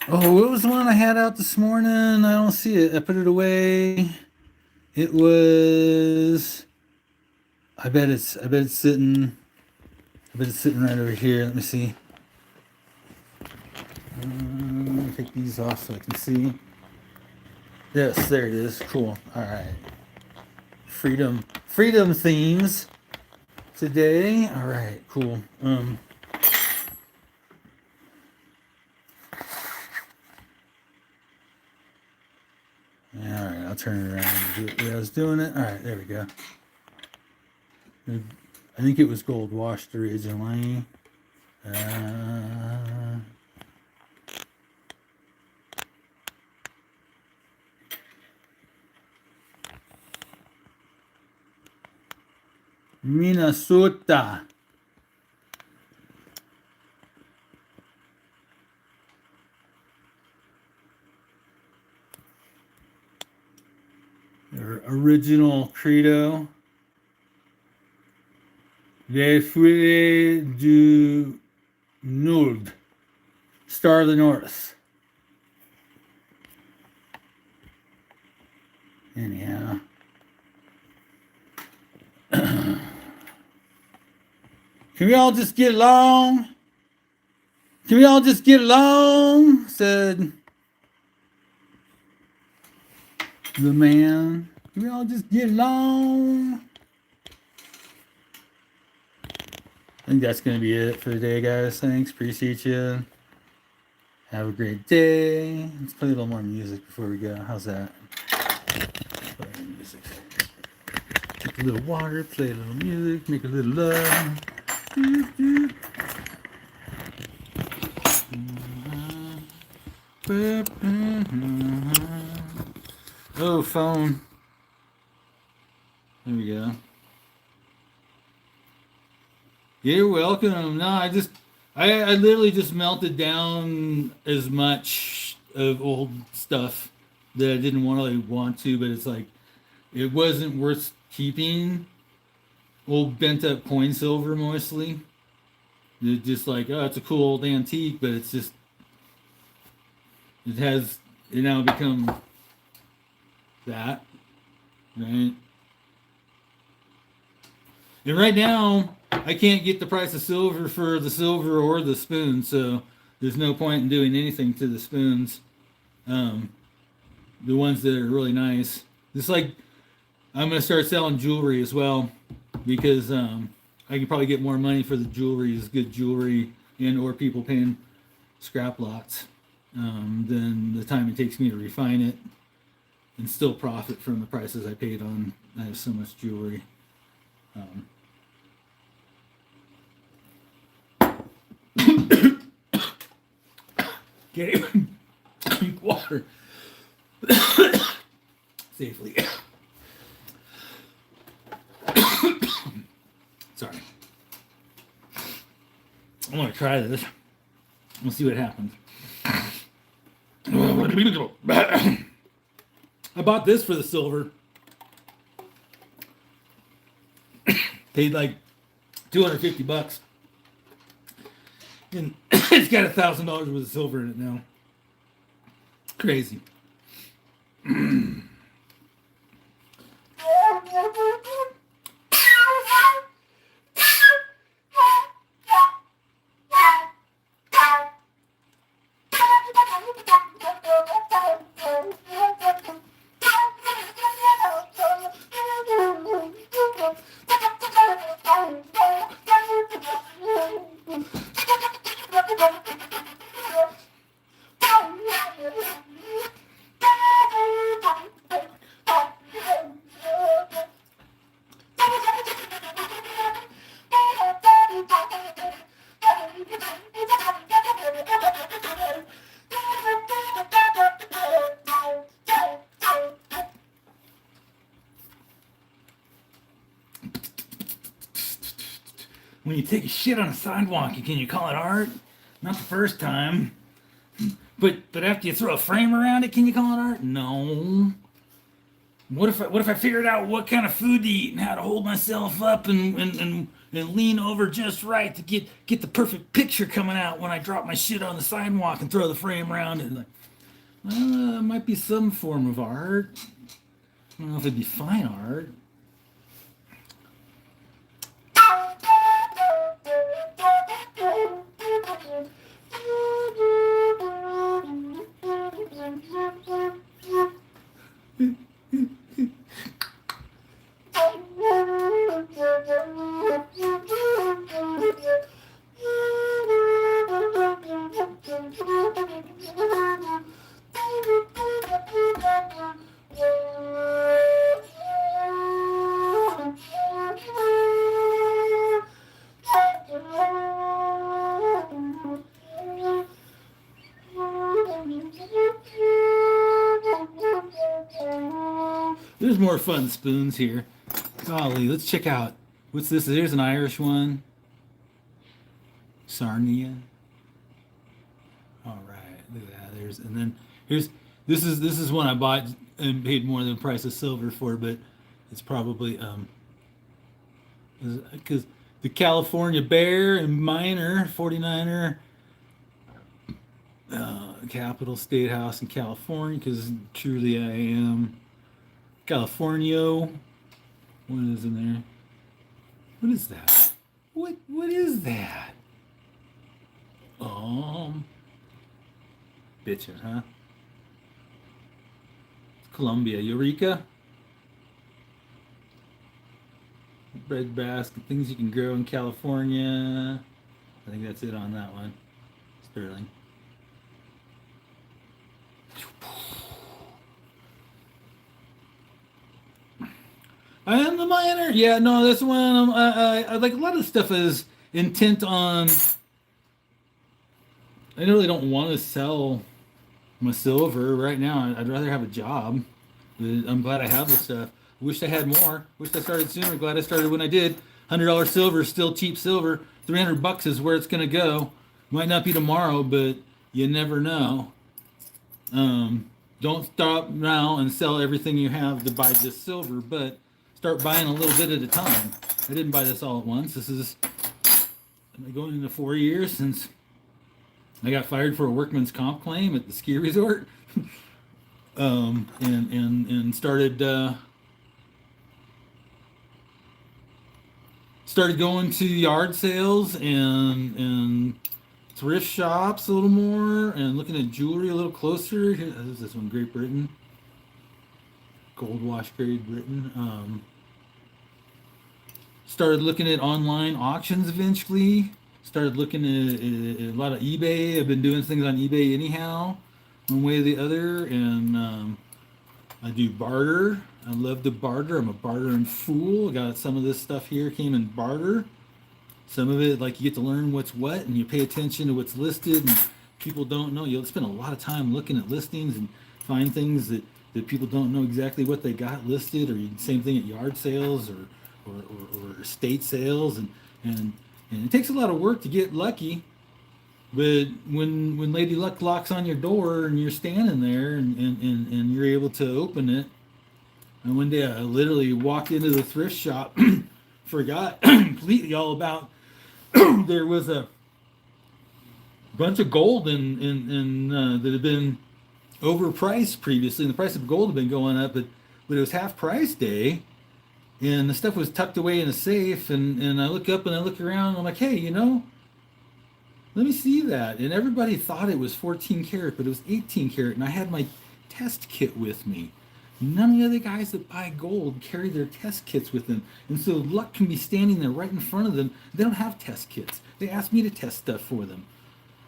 Oh, what was the one I had out this morning? I don't see it. I put it away. It was. I bet it's sitting. I bet it's sitting right over here. Let me see. Let me take these off so I can see. Yes, there it is. Cool. All right. Freedom themes today. All right. Cool. All right, I'll turn it around and do it the way I was doing it. All right, there we go. I think it was gold washed originally. Minnesota. Their original credo. Les Fruits du Nord. Star of the North. Anyhow. Can we all just get along? Can we all just get along? Said the man. Can we all just get along? I think that's going to be it for the day, guys. Thanks. Appreciate you. Have a great day. Let's play a little more music before we go. How's that? Play music. Take a little water, play a little music, make a little love. Oh, phone. There we go. You're welcome. No, I literally just melted down as much of old stuff that I didn't really want to, but it's like, it wasn't worth keeping. Old bent up coin silver mostly. It's just like, oh, it's a cool old antique, but it's just, it now become that, right? And right now, I can't get the price of silver for the silver or the spoon, so there's no point in doing anything to the spoons. The ones that are really nice. Just like, I'm going to start selling jewelry as well, because I can probably get more money for the jewelry, as good jewelry, and or people paying scrap lots, than the time it takes me to refine it, and still profit from the prices I paid on. I have so much jewelry. Can't even drink water safely. Sorry. I'm gonna try this. We'll see what happens. I bought this for the silver. Paid like $250. And it's got $1,000 worth of silver in it now. Crazy. when you take a shit on a sidewalk, can you call it art? Not the first time. But after you throw a frame around it, can you call it art? No. What if I figured out what kind of food to eat and how to hold myself up and lean over just right to get the perfect picture coming out when I drop my shit on the sidewalk and throw the frame around it? Like, well, it might be some form of art. I don't know if it'd be fine art. There's more fun spoons here. Golly, let's check out. What's this? There's an Irish one. Sarnia. All right, look at that. And then this is one I bought and paid more than the price of silver for, but it's probably because the California Bear and Miner 49er Capitol State House in California, because truly I am Californio. What is in there? What is that? What is that? Bitchin', huh? Columbia, Eureka. Bread basket, things you can grow in California. I think that's it on that one. Sterling. I am the miner. Yeah, no, that's one. I like a lot of stuff is intent on. I really don't want to sell my silver right now. I'd rather have a job. I'm glad I have this stuff. Wish I had more. Wish I started sooner. Glad I started when I did. $100 silver is still cheap silver. $300 is where it's gonna go. Might not be tomorrow, but you never know. Don't stop now and sell everything you have to buy this silver, but start buying a little bit at a time. I didn't buy this all at once. This is going into 4 years since I got fired for a workman's comp claim at the ski resort, and started going to yard sales and thrift shops a little more, and looking at jewelry a little closer. Here, this is this one, Great Britain, Gold Wash Great Britain. Started looking at online auctions eventually. Started looking at a lot of eBay. I've been doing things on eBay anyhow, one way or the other, and I do barter. I love to barter. I'm a bartering fool. I got some of this stuff here came in barter. Some of it, like, you get to learn what's what, and you pay attention to what's listed, and people don't know. You'll spend a lot of time looking at listings and find things that people don't know exactly what they got listed, or same thing at yard sales or estate sales, and it takes a lot of work to get lucky. But when Lady Luck locks on your door and you're standing there and you're able to open it, and one day I literally walked into the thrift shop, forgot completely all about there was a bunch of gold in that had been overpriced previously, and the price of gold had been going up, but it was half price day. And the stuff was tucked away in a safe, and I look up and I look around, and I'm like, hey, let me see that. And everybody thought it was 14 karat, but it was 18 karat, and I had my test kit with me. None of the other guys that buy gold carry their test kits with them. And so Luck can be standing there right in front of them. They don't have test kits. They ask me to test stuff for them.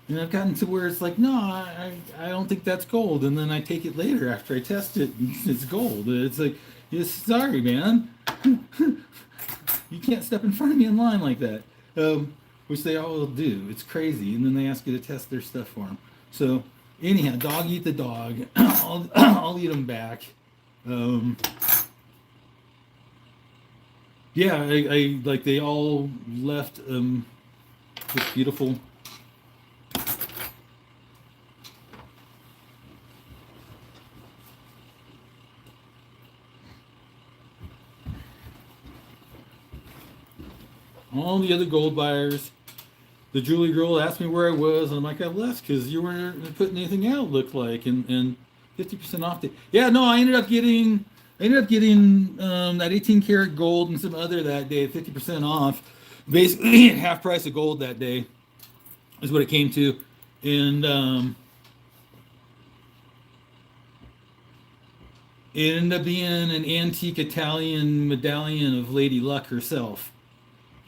And I've gotten to where it's like, no, I don't think that's gold. And then I take it later after I test it, and it's gold. It's like, yes, sorry, man. You can't step in front of me in line like that. Which they all do. It's crazy. And then they ask you to test their stuff for them. So anyhow, dog eat the dog. I'll eat them back. Yeah, I like they all left this beautiful. All the other gold buyers. The jewelry girl asked me where I was, and I'm like, I left because you weren't putting anything out. Looked like, and 50% off. Yeah, no, I ended up getting that 18 karat gold and some other that day, 50% off. Basically, half price of gold that day is what it came to, and it ended up being an antique Italian medallion of Lady Luck herself.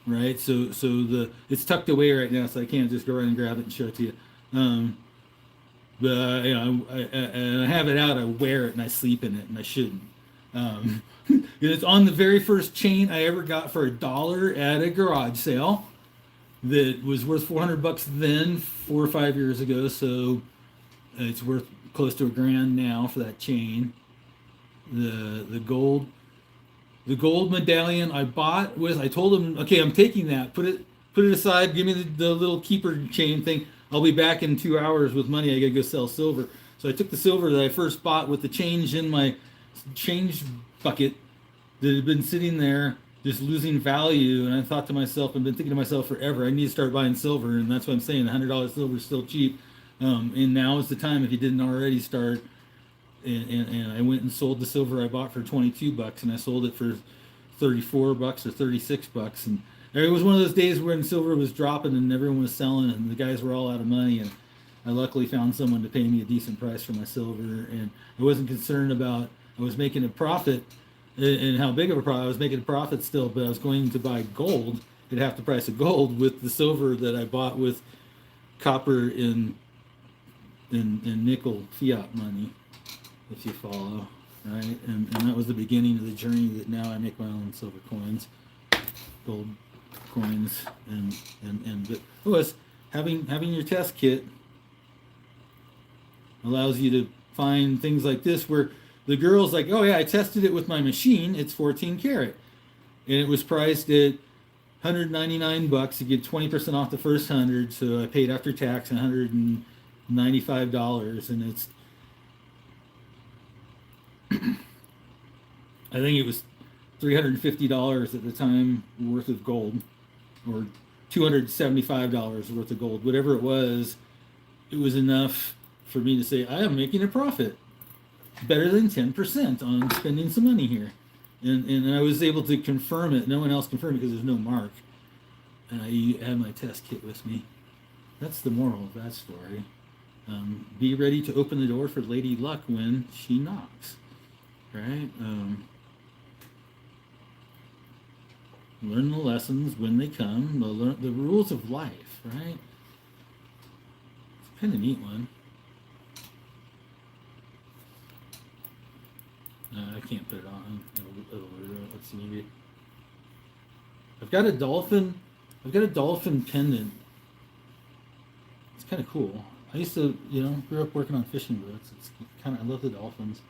Right, so the it's tucked away right now, so I can't just go around and grab it and show it to you. Um, but you know, and I have it out. I wear it and I sleep in it, and I shouldn't. Um, it's on the very first chain I ever got for $1 at a garage sale. That was worth $400 then, 4 or 5 years ago. So it's worth close to $1,000 now for that chain. The gold The gold medallion I bought was, I told him, okay, I'm taking that. Put it aside. Give me the little keeper chain thing. I'll be back in 2 hours with money. I gotta go sell silver. So I took the silver that I first bought with the change in my change bucket that had been sitting there just losing value. And I thought to myself, I've been thinking to myself forever, I need to start buying silver. And that's what I'm saying. $100 silver is still cheap. And now is the time if you didn't already start. And I went and sold the silver I bought for $22, and I sold it for $34 or $36. And it was one of those days when silver was dropping and everyone was selling, and the guys were all out of money. And I luckily found someone to pay me a decent price for my silver, and I wasn't concerned about, I was making a profit and how big of a profit. I was making a profit still, but I was going to buy gold at half the price of gold with the silver that I bought with copper and nickel fiat money, if you follow, right? And that was the beginning of the journey that now I make my own silver coins, gold coins, but was having your test kit allows you to find things like this where the girl's like, oh yeah, I tested it with my machine, it's 14 karat, and it was priced at $199. You get 20% off the first 100, so I paid after tax $195, and it's I think it was $350 at the time worth of gold, or $275 worth of gold. Whatever it was enough for me to say, I am making a profit. Better than 10% on spending some money here. And I was able to confirm it. No one else confirmed it because there's no mark. And I had my test kit with me. That's the moral of that story. Be ready to open the door for Lady Luck when she knocks. Right? Learn the lessons when they come. Learn the rules of life, right? It's kind of neat one. I can't put it on. Let's see, maybe. I've got a dolphin pendant. It's kind of cool. I used to, grew up working on fishing boats. It's kind of, I love the dolphins.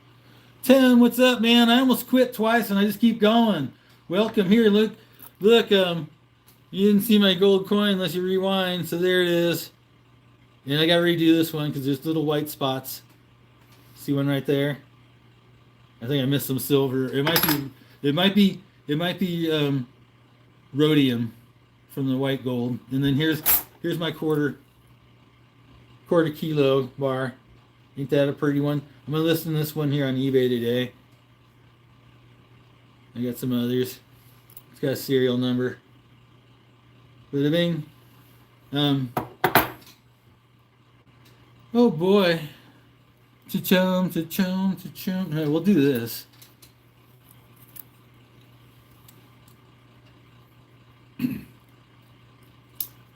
Tim, what's up, man? I almost quit twice and I just keep going. Welcome here. Look, you didn't see my gold coin unless you rewind, so there it is. And I gotta redo this one because there's little white spots. See one right there? I think I missed some silver. It might be rhodium from the white gold. And then here's my quarter kilo bar. Ain't that a pretty one? I'm gonna list this one here on eBay today. I got some others. It's got a serial number. Bada bing. Oh boy. Cha-chum, cha-chum, cha-chum. All right, we'll do this.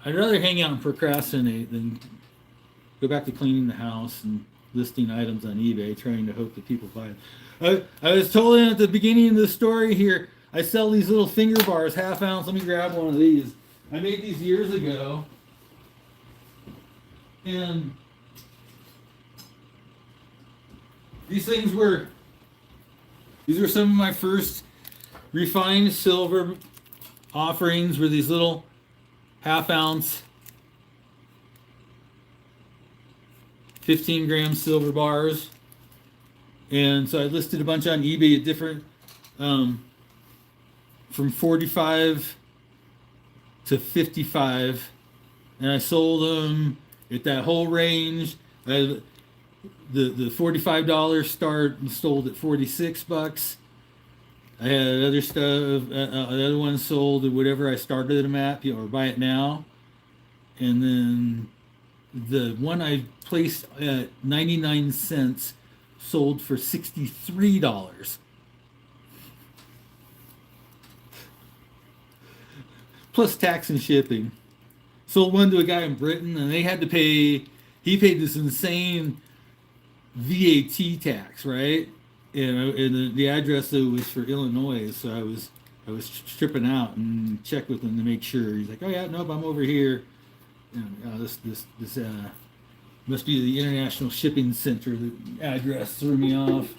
I'd rather hang out and procrastinate than go back to cleaning the house and listing items on eBay, trying to hope that people buy it. I was told at the beginning of the story here, I sell these little finger bars, half ounce. Let me grab one of these. I made these years ago. And these were some of my first refined silver offerings were these little half-ounce 15-gram silver bars. And so I listed a bunch on eBay at different, from 45 to 55, and I sold them at that whole range. The $45 start sold at 46 bucks. I had other stuff, the other ones sold at whatever I started them at, or buy it now. And then the one I placed at 99 cents sold for $63. Plus tax and shipping. Sold one to a guy in Britain, and they had to pay. He paid this insane VAT tax, right? And the address though was for Illinois, so I was tripping out and checked with him to make sure. He's like, "Oh yeah, nope, I'm over here." And, this must be the International Shipping Center. The address threw me off.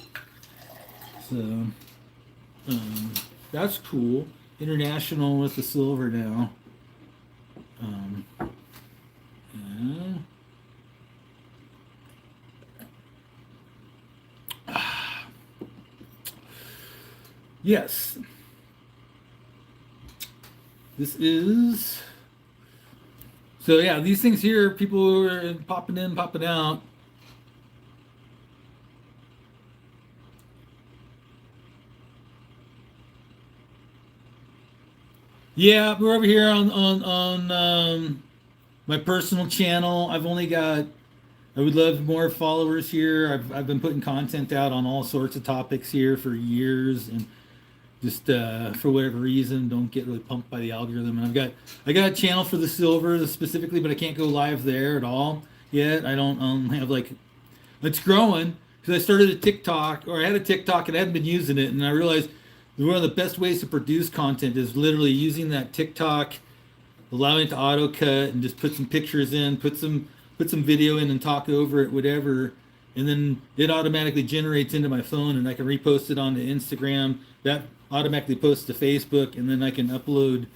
So that's cool. International with the silver now. Yes. This is. So yeah, these things here, people are popping in, popping out. Yeah, we're over here on my personal channel. I've only got. I would love more followers here. I've been putting content out on all sorts of topics here for years, and just for whatever reason, don't get really pumped by the algorithm. And I got a channel for the silver specifically, but I can't go live there at all yet. I don't have like. It's growing because I started a TikTok, or I had a TikTok and I hadn't been using it, and I realized one of the best ways to produce content is literally using that TikTok, allowing it to auto cut and just put some pictures in, put some video in and talk over it, whatever, and then it automatically generates into my phone, and I can repost it onto Instagram. That automatically posts to Facebook, and then I can upload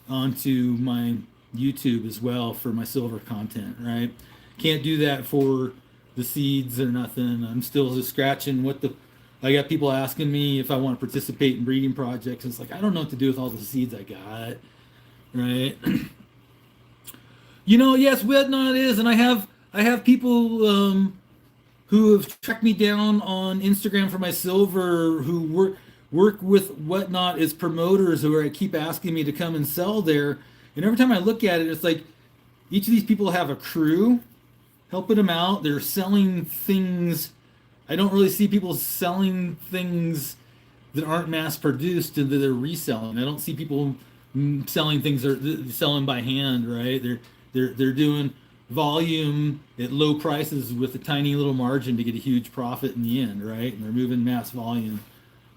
onto my YouTube as well for my silver content. Right? Can't do that for the seeds or nothing. I'm still just scratching what the. I got people asking me if I want to participate in breeding projects. It's like I don't know what to do with all the seeds I got. Right? Yes, Whatnot is, and I have people who have tracked me down on Instagram for my silver who work with Whatnot as promoters, who are keep asking me to come and sell there. And every time I look at it, it's like each of these people have a crew helping them out. They're selling things. I don't really see people selling things that aren't mass produced and that they're reselling. I don't see people selling things that are selling by hand, right? They're doing volume at low prices with a tiny little margin to get a huge profit in the end, right? And they're moving mass volume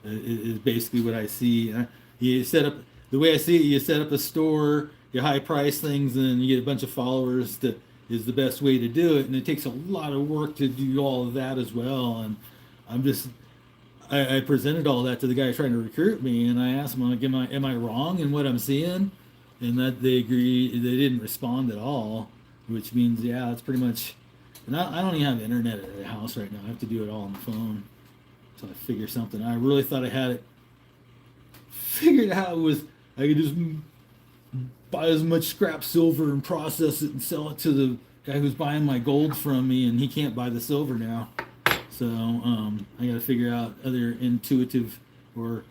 is basically what I see. You set up the way I see it. You set up a store, you high price things, and then you get a bunch of followers. That is the best way to do it, and it takes a lot of work to do all of that as well. And I presented all that to the guy trying to recruit me, and I asked him, like, am I wrong in what I'm seeing? And that they agree. They didn't respond at all, which means yeah, it's pretty much. And I don't even have internet at the house right now. I have to do it all on the phone until I figure something. I really thought I had it figured out. I could just buy as much scrap silver and process it and sell it to the guy who's buying my gold from me, and he can't buy the silver now. So I got to figure out other intuitive or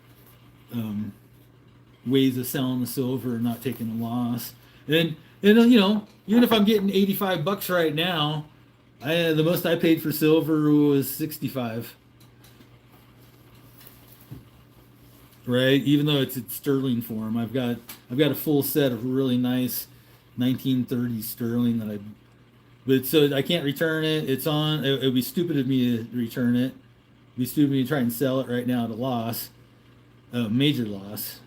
ways of selling the silver and not taking a loss. And even if I'm getting $85 right now, the most I paid for silver was 65. Right, even though it's sterling form, I've got a full set of really nice 1930s sterling but so I can't return it. It's on. It would be stupid of me to return it. It'd be stupid of me to try and sell it right now at a loss, major loss.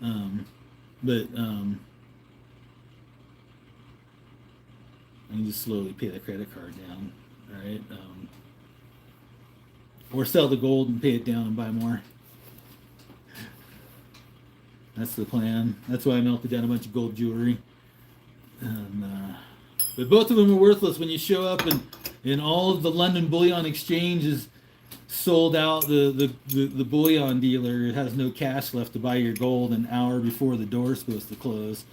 But I can just slowly pay the credit card down, right? Or sell the gold and pay it down and buy more. That's the plan. That's why I melted down a bunch of gold jewelry. And, but both of them are worthless when you show up and all of the London Bullion Exchange is sold out. The bullion dealer has no cash left to buy your gold an hour before the door is supposed to close.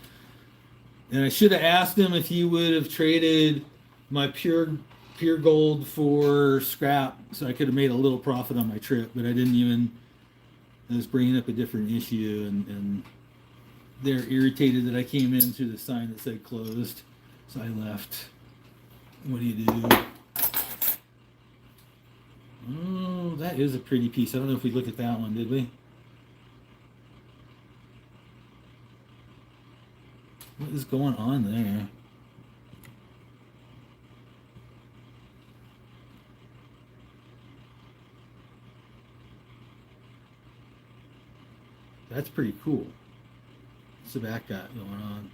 And I should have asked him if he would have traded my pure gold for scrap, so I could have made a little profit on my trip. But I didn't even. I was bringing up a different issue, and they're irritated that I came in through the sign that said closed, so I left. What do you do? Oh, that is a pretty piece. I don't know if we looked at that one, did we? What is going on there? That's pretty cool. What's the back got going on?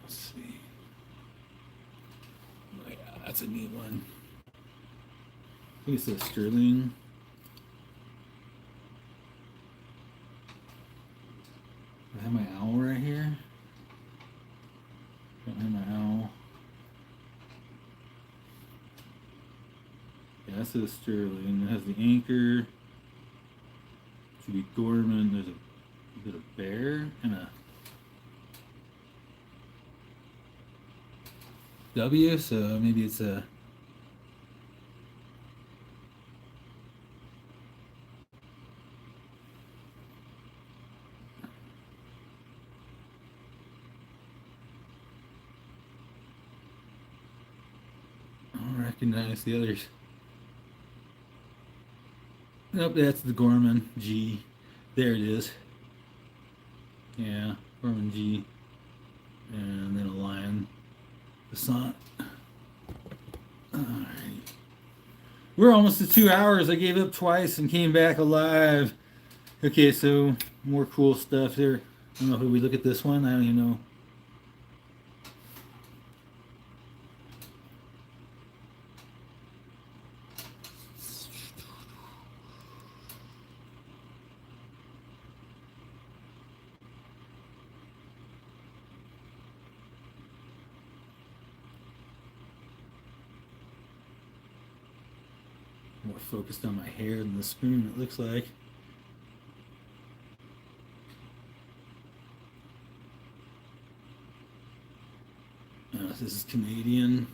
Let's see. Oh, yeah, that's a neat one. I think it says sterling. I have my owl right here. Don't have my owl. Yeah, that says sterling. It has the anchor. Should be Gorman. There's a bit of bear and a W, so maybe it's a recognize the others. Nope, that's the Gorman G. There it is. Yeah, Gorman G. And then a lion. Basant. Alright. We're almost to 2 hours. I gave up twice and came back alive. Okay, so more cool stuff there. I don't know if we look at this one. I don't even know. More focused on my hair than the spoon, it looks like. This is Canadian.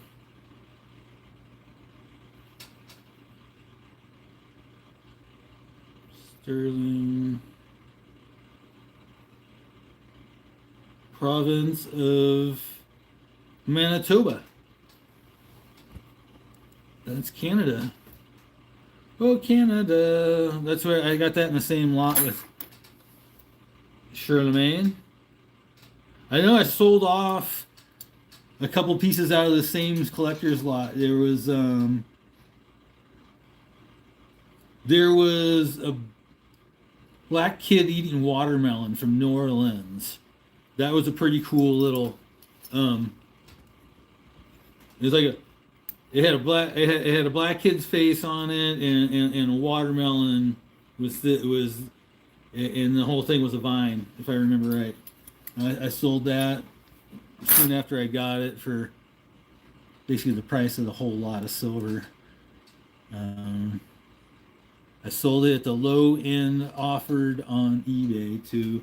Sterling. Province of Manitoba. That's Canada. Oh, Canada. That's where I got that in the same lot with Charlemagne. I know I sold off a couple pieces out of the same collector's lot. There was a black kid eating watermelon from New Orleans. That was a pretty cool little it was like it had a black kid's face on it, and a watermelon and the whole thing was a vine, if I remember right. I sold that soon after I got it for basically the price of the whole lot of silver. I sold it at the low end offered on eBay to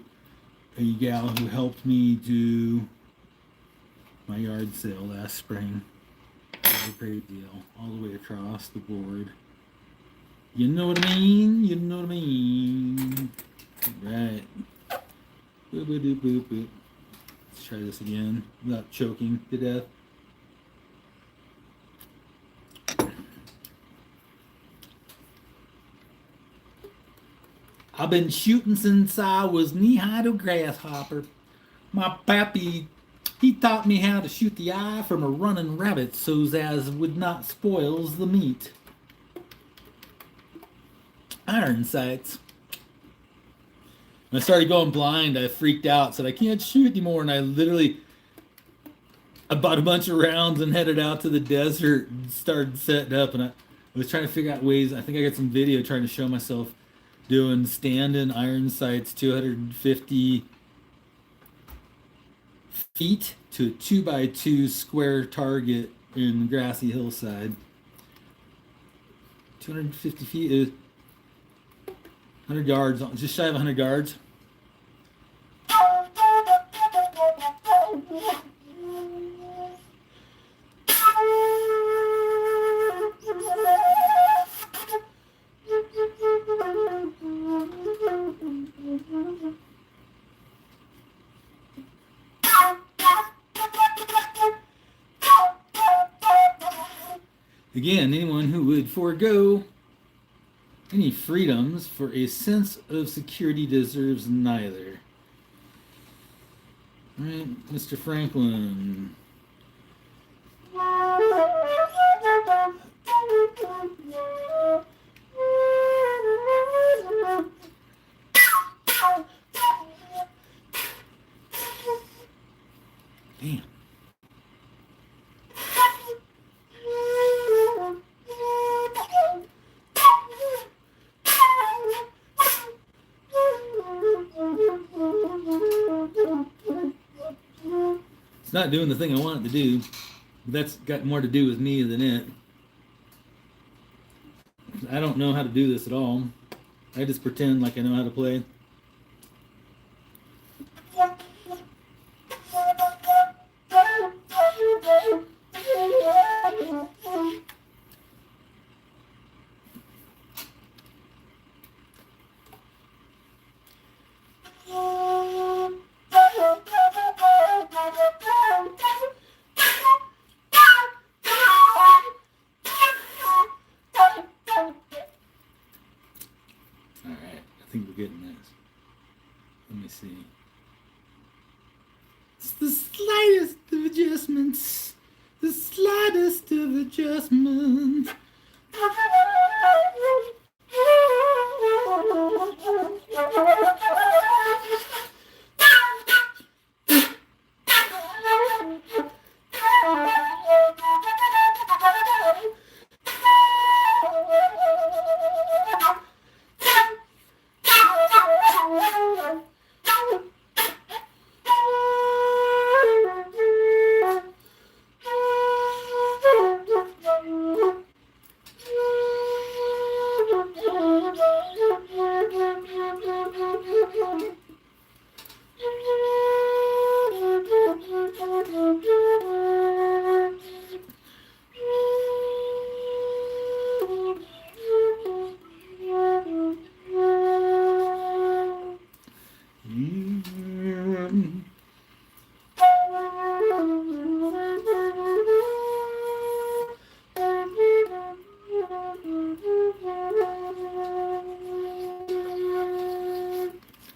a gal who helped me do my yard sale last spring. It was a great deal all the way across the board. You know what I mean? You know what I mean? Right. Boop, boop, boop, boop, boop. Let's try this again without choking to death. I've been shooting since I was knee-high to a grasshopper. My pappy, he taught me how to shoot the eye from a running rabbit so's as would not spoils the meat. iron sights. When I started going blind, I freaked out, said I can't shoot anymore, and I bought a bunch of rounds and headed out to the desert and started setting up, and I was trying to figure out ways. I think I got some video trying to show myself doing stand-in iron sights, 250 feet to a 2x2 square target in grassy hillside. 250 feet is 100 yards, just shy of 100 yards. Again, anyone who would forego any freedoms for a sense of security deserves neither. All right, Mr. Franklin. Damn. It's not doing the thing I want it to do. That's got more to do with me than it. I don't know how to do this at all. I just pretend like I know how to play. I think we're getting this. Let me see. It's the slightest of adjustments. The slightest of adjustments.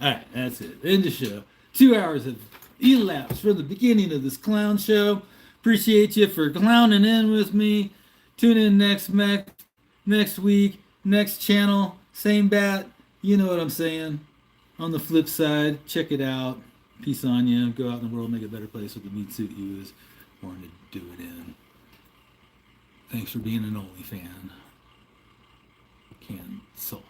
Alright, that's it. End of show. 2 hours have elapsed from the beginning of this clown show. Appreciate you for clowning in with me. Tune in next week, next channel, same bat. You know what I'm saying. On the flip side, check it out. Peace on you. Go out in the world, make it a better place with the meat suit you was born to do it in. Thanks for being an Oli fan. Cancel.